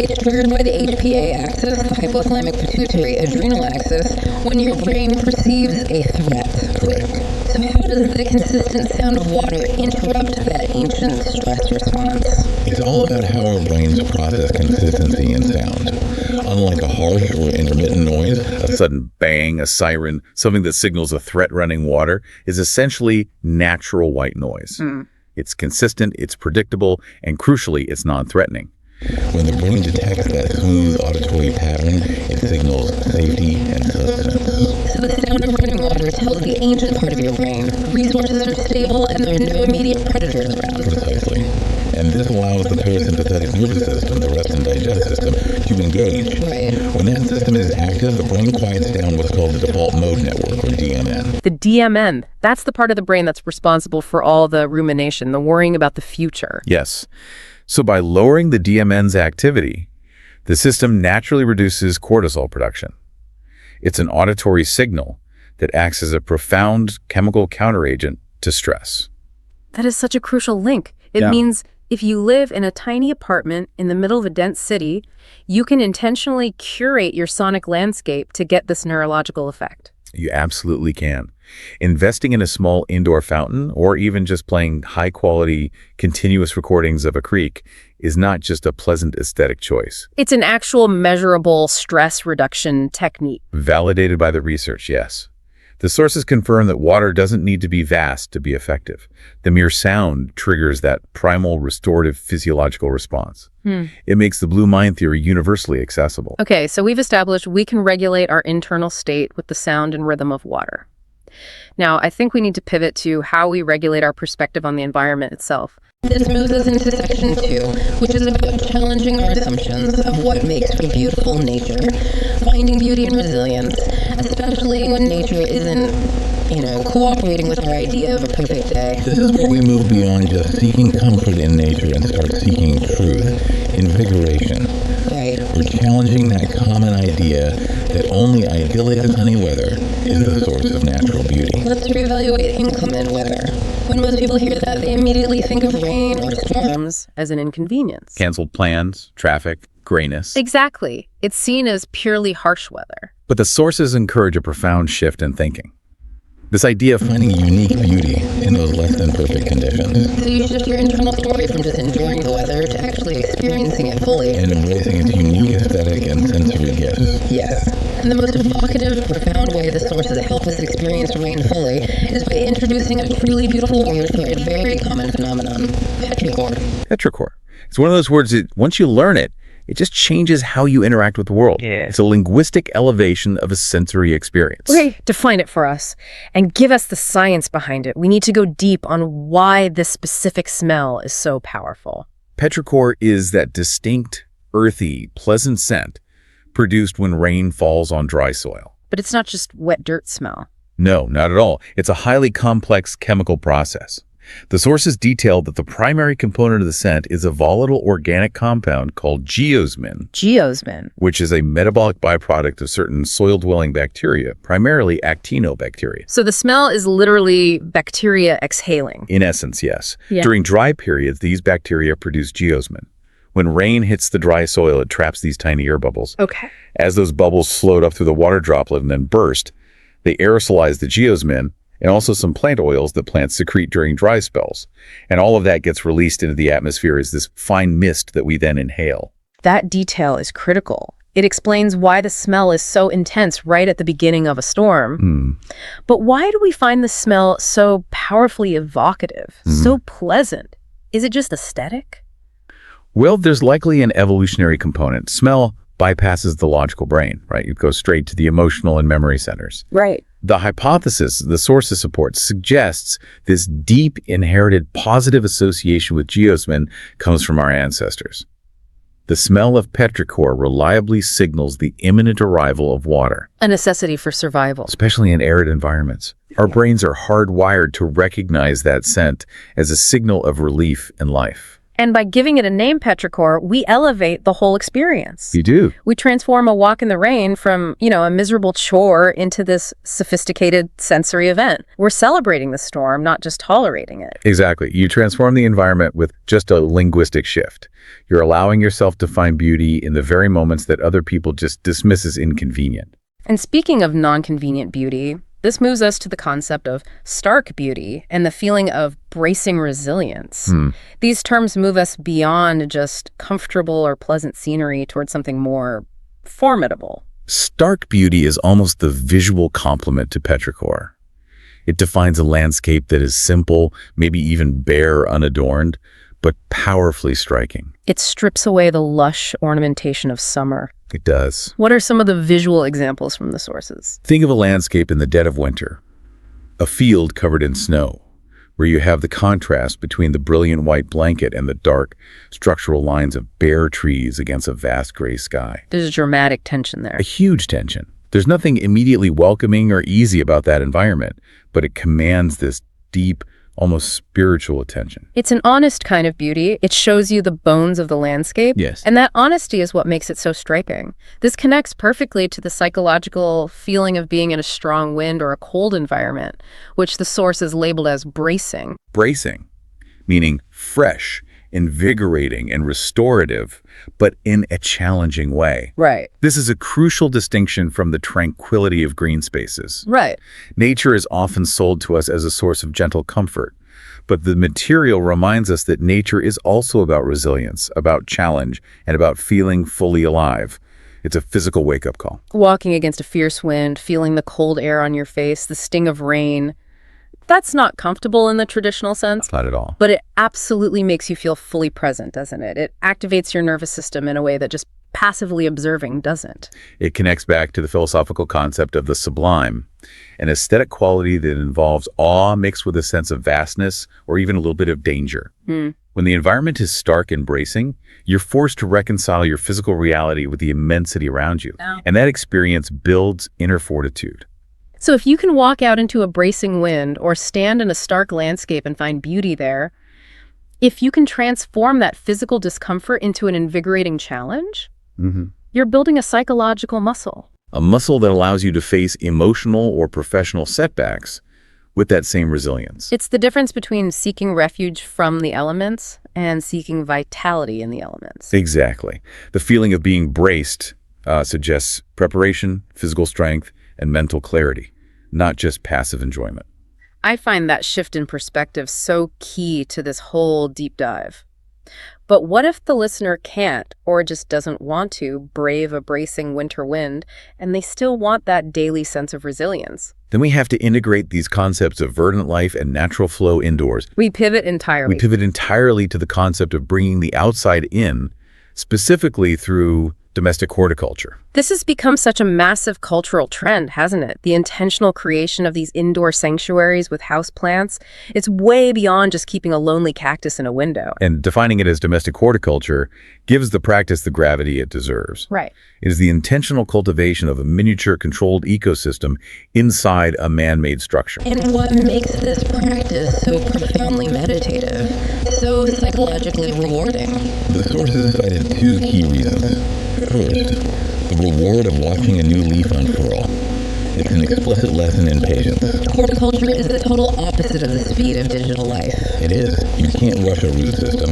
It's triggered by the HPA axis, the hypothalamic pituitary adrenal axis, when your brain perceives a threat. Correct. So how does the consistent sound of water interrupt that ancient stress response? It's all about how our brains process consistency and sound. unlike a harsh or intermittent noise. A sudden bang, a siren, something that signals a threat running water, is essentially natural white noise. It's consistent, it's predictable, and crucially, it's non-threatening. When the brain detects that smooth auditory pattern, it signals safety and sustenance. So the sound of running water tells the ancient part of your brain resources are stable and there are no immediate predators around. Precisely. And this allows the parasympathetic nervous system, the rest and digest system, to engage. Right. When that system is active, the brain quiets down what's called the default mode network, or DMN. The DMN, that's the part of the brain that's responsible for all the rumination, the worrying about the future. Yes. So by lowering the DMN's activity, the system naturally reduces cortisol production. It's an auditory signal that acts as a profound chemical counteragent to stress. That is such a crucial link. It Yeah. means if you live in a tiny apartment in the middle of a dense city, you can intentionally curate your sonic landscape to get this neurological effect. You absolutely can. Investing in a small indoor fountain or even just playing high-quality, continuous recordings of a creek is not just a pleasant aesthetic choice. It's an actual measurable stress reduction technique. Validated by the research, yes. The sources confirm that water doesn't need to be vast to be effective. The mere sound triggers that primal restorative physiological response. It makes the blue mind theory universally accessible. Okay, so we've established we can regulate our internal state with the sound and rhythm of water. Now, I think we need to pivot to how we regulate our perspective on the environment itself. This moves us into section 2, which is about challenging our assumptions of what makes for beautiful nature, finding beauty and resilience, especially when nature isn't, cooperating with our idea of a perfect day. This is where we move beyond just seeking comfort in nature and start seeking truth, invigoration. Right. We're challenging that common idea that only idyllic sunny weather is the source of natural beauty. Let's reevaluate inclement weather. When most people hear that, they immediately think of rain or storms. As an inconvenience. Canceled plans, traffic, grayness. Exactly. It's seen as purely harsh weather. But the sources encourage a profound shift in thinking. This idea of Finding unique beauty in those less than perfect conditions So you shift your internal story from just enjoying the weather to actually experiencing it fully. and embracing its unique aesthetic and sensory gifts. Yes. And the most evocative, profound way the sources help us experience rain fully is by introducing a truly beautiful word for a very common phenomenon, petrichor. petrichor. It's one of those words that once you learn it, it just changes how you interact with the world. Yeah. It's a linguistic elevation of a sensory experience. Okay, define it for us and give us the science behind it. We need to go deep on why this specific smell is so powerful. Petrichor is that distinct, earthy, pleasant scent produced when rain falls on dry soil. But it's not just wet dirt smell. No, not at all. It's a highly complex chemical process. The sources detail that the primary component of the scent is a volatile organic compound called geosmin, Geosmin. which is a metabolic byproduct of certain soil-dwelling bacteria, primarily actinobacteria. So the smell is literally bacteria exhaling. In essence, yes. Yeah. During dry periods, these bacteria produce geosmin. When rain hits the dry soil, it traps these tiny air bubbles. Okay. As those bubbles float up through the water droplet and then burst, they aerosolize the geosmin and also some plant oils that plants secrete during dry spells. And all of that gets released into the atmosphere as this fine mist that we then inhale. That detail is critical. It explains why the smell is so intense right at the beginning of a storm. But why do we find the smell so powerfully evocative, so pleasant? Is it just aesthetic? Well, there's likely an evolutionary component. Smell bypasses the logical brain, right? It goes straight to the emotional and memory centers. Right. The hypothesis the sources support suggests this deep inherited positive association with geosmin comes from our ancestors. The smell of petrichor reliably signals the imminent arrival of water, A necessity for survival. especially in arid environments. Our brains are hardwired to recognize that scent as a signal of relief and life. And by giving it a name, petrichor, we elevate the whole experience. You do. We transform a walk in the rain from, a miserable chore into this sophisticated sensory event. We're celebrating the storm, not just tolerating it. Exactly. You transform the environment with just a linguistic shift. You're allowing yourself to find beauty in the very moments that other people just dismiss as inconvenient. And speaking of non-convenient beauty, this moves us to the concept of stark beauty and the feeling of bracing resilience. These terms move us beyond just comfortable or pleasant scenery towards something more formidable. Stark beauty is almost the visual complement to petrichor. It defines a landscape that is simple, maybe even bare, unadorned, but powerfully striking. It strips away the lush ornamentation of summer. It does. What are some of the visual examples from the sources? Think of a landscape in the dead of winter, a field covered in snow, where you have the contrast between the brilliant white blanket and the dark, structural lines of bare trees against a vast gray sky. There's a dramatic tension there. A huge tension. There's nothing immediately welcoming or easy about that environment, but it commands this deep, almost spiritual attention. It's an honest kind of beauty. It shows you the bones of the landscape. Yes. And that honesty is what makes it so striking. This connects perfectly to the psychological feeling of being in a strong wind or a cold environment, which the source is labeled as bracing. Bracing, meaning fresh, invigorating, and restorative, but in a challenging way. Right. This is a crucial distinction from the tranquility of green spaces. Right. Nature is often sold to us as a source of gentle comfort, but the material reminds us that nature is also about resilience, about challenge, and about feeling fully alive. It's a physical wake-up call. Walking against a fierce wind, feeling the cold air on your face, the sting of rain. That's not comfortable in the traditional sense. Not at all. But it absolutely makes you feel fully present, doesn't it? It activates your nervous system in a way that just passively observing doesn't. It connects back to the philosophical concept of the sublime, an aesthetic quality that involves awe mixed with a sense of vastness or even a little bit of danger. When the environment is stark and bracing, you're forced to reconcile your physical reality with the immensity around you. And that experience builds inner fortitude. So if you can walk out into a bracing wind or stand in a stark landscape and find beauty there, if you can transform that physical discomfort into an invigorating challenge, you're building a psychological muscle. A muscle that allows you to face emotional or professional setbacks with that same resilience. It's the difference between seeking refuge from the elements and seeking vitality in the elements. Exactly. The feeling of being braced suggests preparation, physical strength, and mental clarity, not just passive enjoyment. I find that shift in perspective so key to this whole deep dive. But what if the listener can't or just doesn't want to brave a bracing winter wind and they still want that daily sense of resilience? Then we have to integrate these concepts of verdant life and natural flow indoors. We pivot entirely. We pivot entirely to the concept of bringing the outside in, specifically through domestic horticulture. This has become such a massive cultural trend, hasn't it? The intentional creation of these indoor sanctuaries with houseplants. It's way beyond just keeping a lonely cactus in a window. And defining it as domestic horticulture gives the practice the gravity it deserves. Right. It is the intentional cultivation of a miniature controlled ecosystem inside a man-made structure. And what makes this practice so profoundly meditative, so psychologically rewarding? The sources cited two key reasons. First, the reward of watching a new leaf unfurl. It's an explicit lesson in patience. Horticulture is the total opposite of the speed of digital life. It is. You can't rush a root system.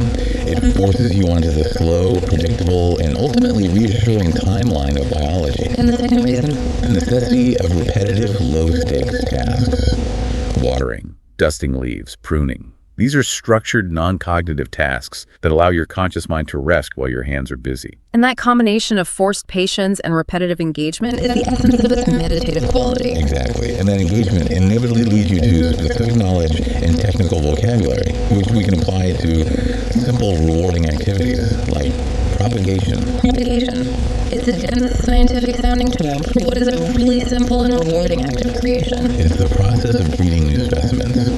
It forces you onto the slow, predictable, and ultimately reassuring timeline of biology. And the second reason? The necessity of repetitive, low-stakes tasks. Watering, dusting leaves, pruning. These are structured, non-cognitive tasks that allow your conscious mind to rest while your hands are busy. And that combination of forced patience and repetitive engagement Is the essence of its meditative quality. Exactly. And that engagement inevitably leads you to specific knowledge and technical vocabulary, which we can apply to simple, rewarding activities like propagation. Propagation. It's a dense scientific sounding term for what is a really simple and rewarding act of creation. It's the process of breeding new specimens.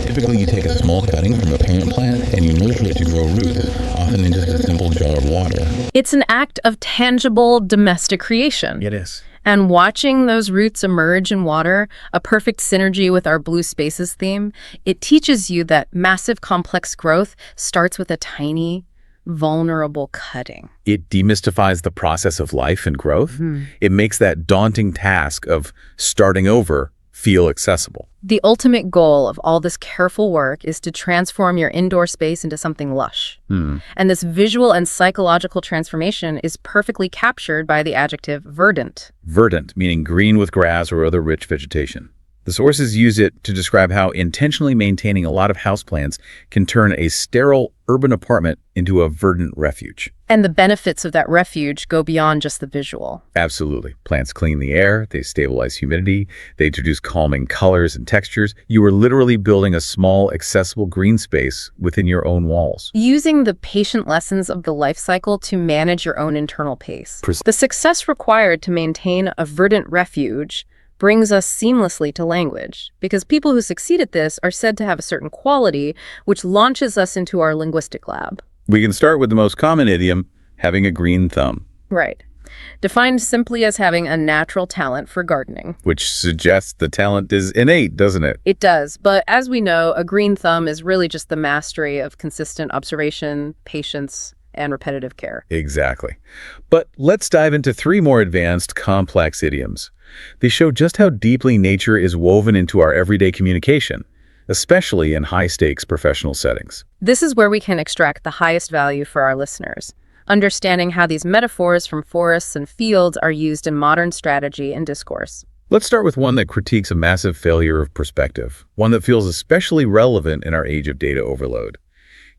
Typically, you take a small cutting from a parent plant and you nurture it to grow roots, often in just a simple jar of water. It's an act of tangible domestic creation. It is. And watching those roots emerge in water, a perfect synergy with our blue spaces theme, it teaches you that massive complex growth starts with a tiny, vulnerable cutting. It demystifies the process of life and growth. It makes that daunting task of starting over feel accessible. The ultimate goal of all this careful work is to transform your indoor space into something lush. And this visual and psychological transformation is perfectly captured by the adjective verdant. Verdant, meaning green with grass or other rich vegetation. The sources use it to describe how intentionally maintaining a lot of houseplants can turn a sterile urban apartment into a verdant refuge. And the benefits of that refuge go beyond just the visual. Absolutely. Plants clean the air, they stabilize humidity, they introduce calming colors and textures. You are literally building a small, accessible green space within your own walls. Using the patient lessons of the life cycle to manage your own internal pace. The success required to maintain a verdant refuge brings us seamlessly to language, because people who succeed at this are said to have a certain quality, which launches us into our linguistic lab. We can start with the most common idiom, having a green thumb. Right. Defined simply as having a natural talent for gardening. Which suggests the talent is innate, doesn't it? It does, but as we know, a green thumb is really just the mastery of consistent observation, patience, and repetitive care. Exactly. But let's dive into 3 more advanced, complex idioms. They show just how deeply nature is woven into our everyday communication, especially in high-stakes professional settings. This is where we can extract the highest value for our listeners, understanding how these metaphors from forests and fields are used in modern strategy and discourse. Let's start with one that critiques a massive failure of perspective, one that feels especially relevant in our age of data overload.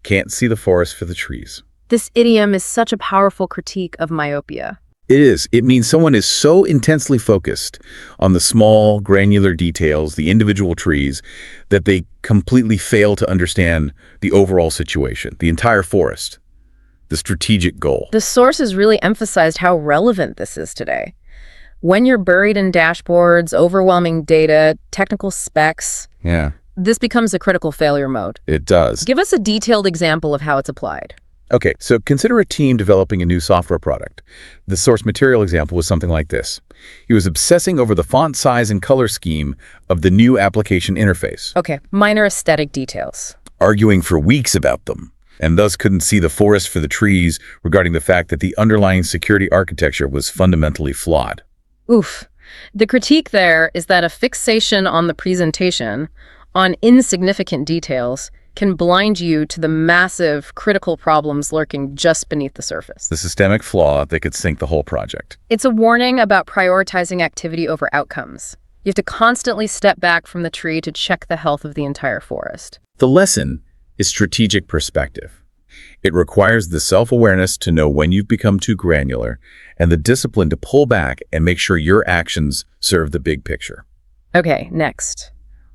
Can't see the forest for the trees. This idiom is such a powerful critique of myopia. It is. It means someone is so intensely focused on the small, granular details, the individual trees, that they completely fail to understand the overall situation, the entire forest, the strategic goal. The sources really emphasized how relevant this is today. When you're buried in dashboards, overwhelming data, technical specs, this becomes a critical failure mode. It does. Give us a detailed example of how it's applied. Okay, so consider a team developing a new software product. The source material example was something like this. He was obsessing over the font size and color scheme of the new application interface. Okay, minor aesthetic details. Arguing for weeks about them, and thus couldn't see the forest for the trees regarding the fact that the underlying security architecture was fundamentally flawed. Oof. The critique there is that a fixation on the presentation, on insignificant details, can blind you to the massive critical problems lurking just beneath the surface. The systemic flaw that could sink the whole project. It's a warning about prioritizing activity over outcomes. You have to constantly step back from the tree to check the health of the entire forest. The lesson is strategic perspective. It requires the self-awareness to know when you've become too granular and the discipline to pull back and make sure your actions serve the big picture. Okay, next.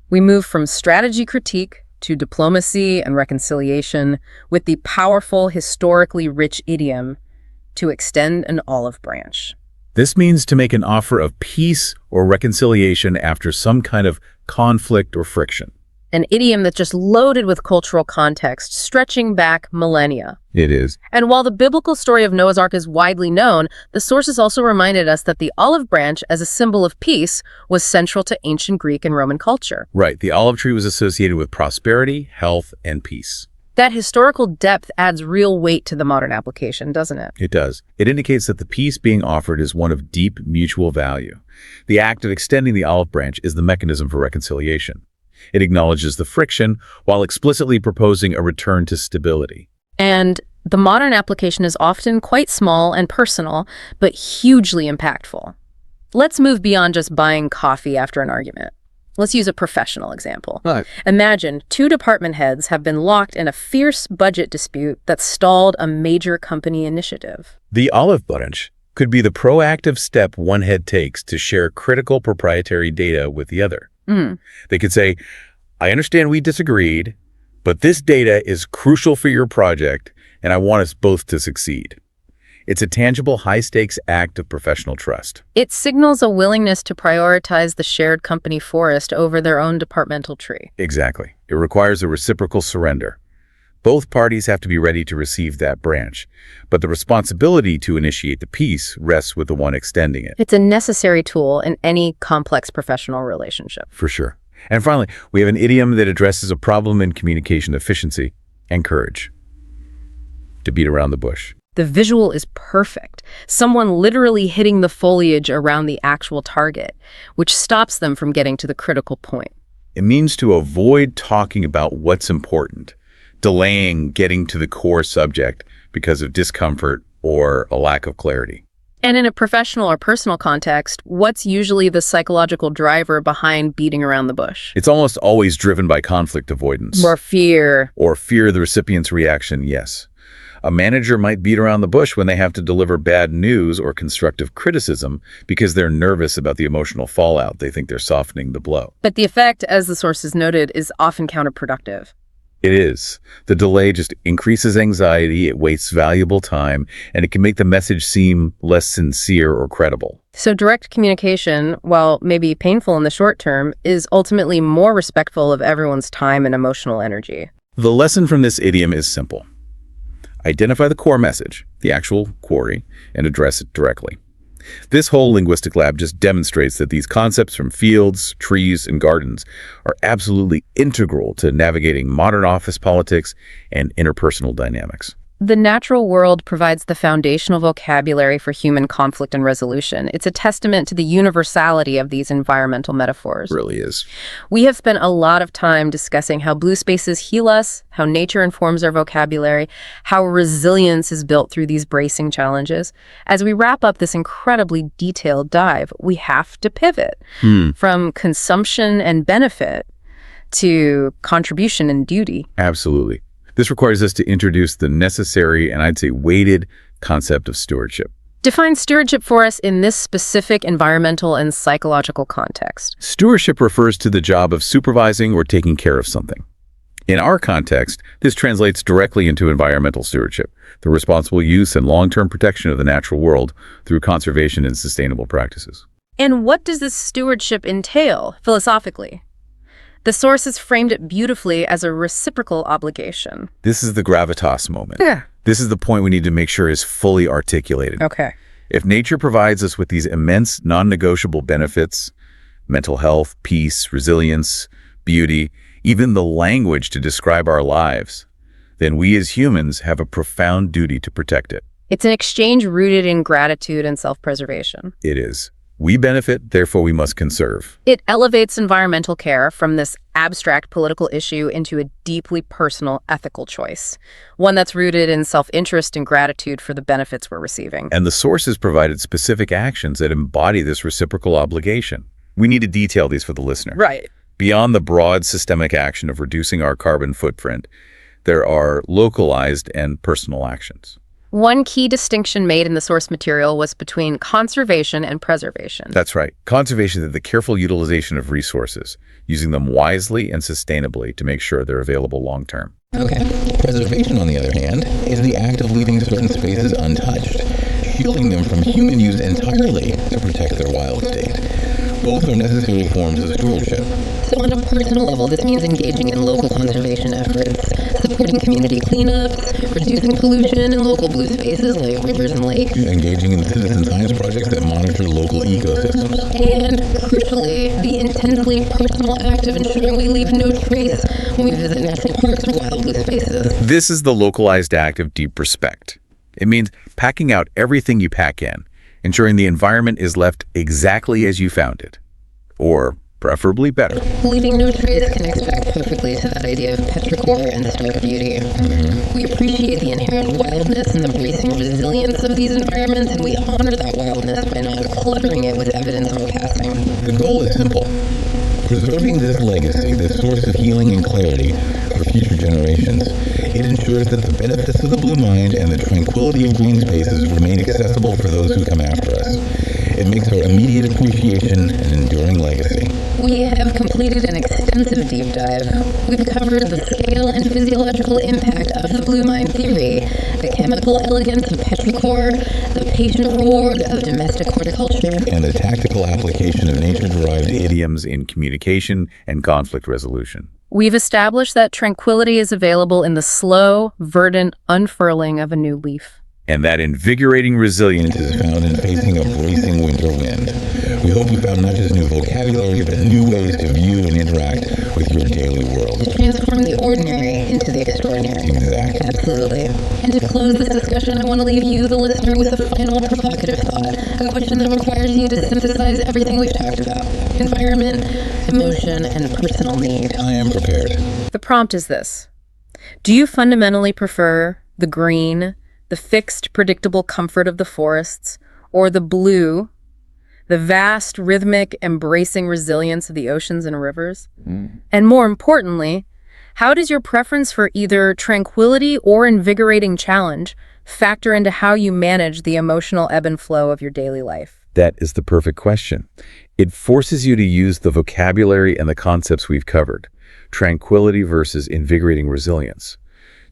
We move from strategy critique to diplomacy and reconciliation with the powerful, historically rich idiom to extend an olive branch. This means to make an offer of peace or reconciliation after some kind of conflict or friction. An idiom that's just loaded with cultural context, stretching back millennia. It is. And while the biblical story of Noah's Ark is widely known, the sources also reminded us that the olive branch, as a symbol of peace, was central to ancient Greek and Roman culture. Right. The olive tree was associated with prosperity, health, and peace. That historical depth adds real weight to the modern application, doesn't it? It does. It indicates that the peace being offered is one of deep mutual value. The act of extending the olive branch is the mechanism for reconciliation. It acknowledges the friction while explicitly proposing a return to stability. And the modern application is often quite small and personal, but hugely impactful. Let's move beyond just buying coffee after an argument. Let's use a professional example. Right. Imagine 2 department heads have been locked in a fierce budget dispute that stalled a major company initiative. The olive branch could be the proactive step one head takes to share critical proprietary data with the other. They could say, I understand we disagreed, but this data is crucial for your project, and I want us both to succeed. It's a tangible, high-stakes act of professional trust. It signals a willingness to prioritize the shared company forest over their own departmental tree. Exactly. It requires a reciprocal surrender. Both parties have to be ready to receive that branch, but the responsibility to initiate the peace rests with the one extending it. It's a necessary tool in any complex professional relationship. For sure. And finally, we have an idiom that addresses a problem in communication efficiency and courage. To beat around the bush. The visual is perfect. Someone literally hitting the foliage around the actual target, which stops them from getting to the critical point. It means to avoid talking about what's important, delaying getting to the core subject because of discomfort or a lack of clarity. And in a professional or personal context, what's usually the psychological driver behind beating around the bush? It's almost always driven by conflict avoidance. Or fear. Or fear of the recipient's reaction, yes. A manager might beat around the bush when they have to deliver bad news or constructive criticism because they're nervous about the emotional fallout. They think they're softening the blow. But the effect, as the sources noted, is often counterproductive. It is. The delay just increases anxiety, it wastes valuable time, and it can make the message seem less sincere or credible. So direct communication, while maybe painful in the short term, is ultimately more respectful of everyone's time and emotional energy. The lesson from this idiom is simple. Identify the core message, the actual query, and address it directly. This whole linguistic lab just demonstrates that these concepts from fields, trees, and gardens are absolutely integral to navigating modern office politics and interpersonal dynamics. The natural world provides the foundational vocabulary for human conflict and resolution. It's a testament to the universality of these environmental metaphors. It really is. We have spent a lot of time discussing how blue spaces heal us, how nature informs our vocabulary, how resilience is built through these bracing challenges. As we wrap up this incredibly detailed dive, we have to pivot from consumption and benefit to contribution and duty. Absolutely. This requires us to introduce the necessary and I'd say weighted concept of stewardship. Define stewardship for us in this specific environmental and psychological context. Stewardship refers to the job of supervising or taking care of something. In our context, this translates directly into environmental stewardship, the responsible use and long-term protection of the natural world through conservation and sustainable practices. And what does this stewardship entail philosophically? The sources framed it beautifully as a reciprocal obligation. This is the gravitas moment. Yeah. This is the point we need to make sure is fully articulated. Okay. If nature provides us with these immense non-negotiable benefits, mental health, peace, resilience, beauty, even the language to describe our lives, then we as humans have a profound duty to protect it. It's an exchange rooted in gratitude and self-preservation. It is. We benefit, therefore we must conserve. It elevates environmental care from this abstract political issue into a deeply personal ethical choice, one that's rooted in self-interest and gratitude for the benefits we're receiving. And the sources provided specific actions that embody this reciprocal obligation. We need to detail these for the listener. Right. Beyond the broad systemic action of reducing our carbon footprint, there are localized and personal actions. One key distinction made in the source material was between conservation and preservation. That's right. Conservation is the careful utilization of resources, using them wisely and sustainably to make sure they're available long-term. Okay. Preservation, on the other hand, is the act of leaving certain spaces untouched, shielding them from human use entirely to protect their wild state. Both are necessary forms of stewardship. So on a personal level, this means engaging in local conservation efforts, supporting community cleanups, reducing pollution in local blue spaces like rivers and lakes, Engaging in citizen science projects that monitor local ecosystems. and, crucially, the intensely personal act of ensuring we leave no trace when we visit national parks or wild blue spaces. This is the localized act of deep respect. It means packing out everything you pack in, ensuring the environment is left exactly as you found it, or preferably better. Leaving no trace connects back perfectly to that idea of petrichor and stark beauty. We appreciate the inherent wildness and the bracing resilience of these environments, and we honor that wildness by not cluttering it with evidence of our passing. The goal is simple. Preserving this legacy, this source of healing and clarity for future generations. It ensures that the benefits of the Blue Mind and the tranquility of green spaces remain accessible for those who come after us. It makes our immediate appreciation an enduring legacy. We have completed an extensive deep dive. We've covered the scale and physiological impact of the Blue Mind theory, the chemical elegance of petrichor, the patient reward of domestic horticulture, And the tactical application of nature-derived Idioms in communication and conflict resolution. We've established that tranquility is available in the slow, verdant unfurling of a new leaf. And that invigorating resilience is found in facing a bracing winter wind. We hope you found not just new vocabulary, but new ways to view and interact with your daily world. transform the ordinary into the extraordinary. Exactly. Absolutely. And to close this discussion, I want to leave you, the listener, with a final provocative thought, a question that requires you to synthesize everything we've talked about: environment, emotion, and personal need. I am prepared. The prompt is this. Do you fundamentally prefer the green, the fixed, predictable comfort of the forests, Or the blue, the vast, rhythmic, embracing resilience of the oceans and rivers? And more importantly, how does your preference for either tranquility or invigorating challenge factor into how you manage the emotional ebb and flow of your daily life? That is the perfect question. It forces you to use the vocabulary and the concepts we've covered, tranquility versus invigorating resilience,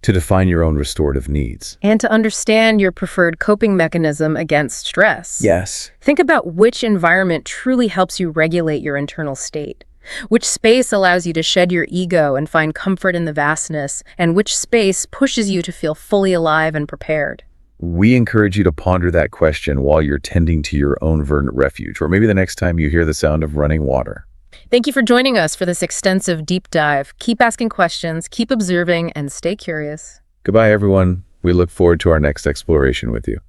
to define your own restorative needs. And to understand your preferred coping mechanism against stress. Yes. Think about which environment truly helps you regulate your internal state. Which space allows you to shed your ego and find comfort in the vastness, and which space pushes you to feel fully alive and prepared. We encourage you to ponder that question while you're tending to your own verdant refuge, or maybe the next time you hear the sound of running water. Thank you for joining us for this extensive deep dive. Keep asking questions, keep observing, and stay curious. Goodbye, everyone. We look forward to our next exploration with you.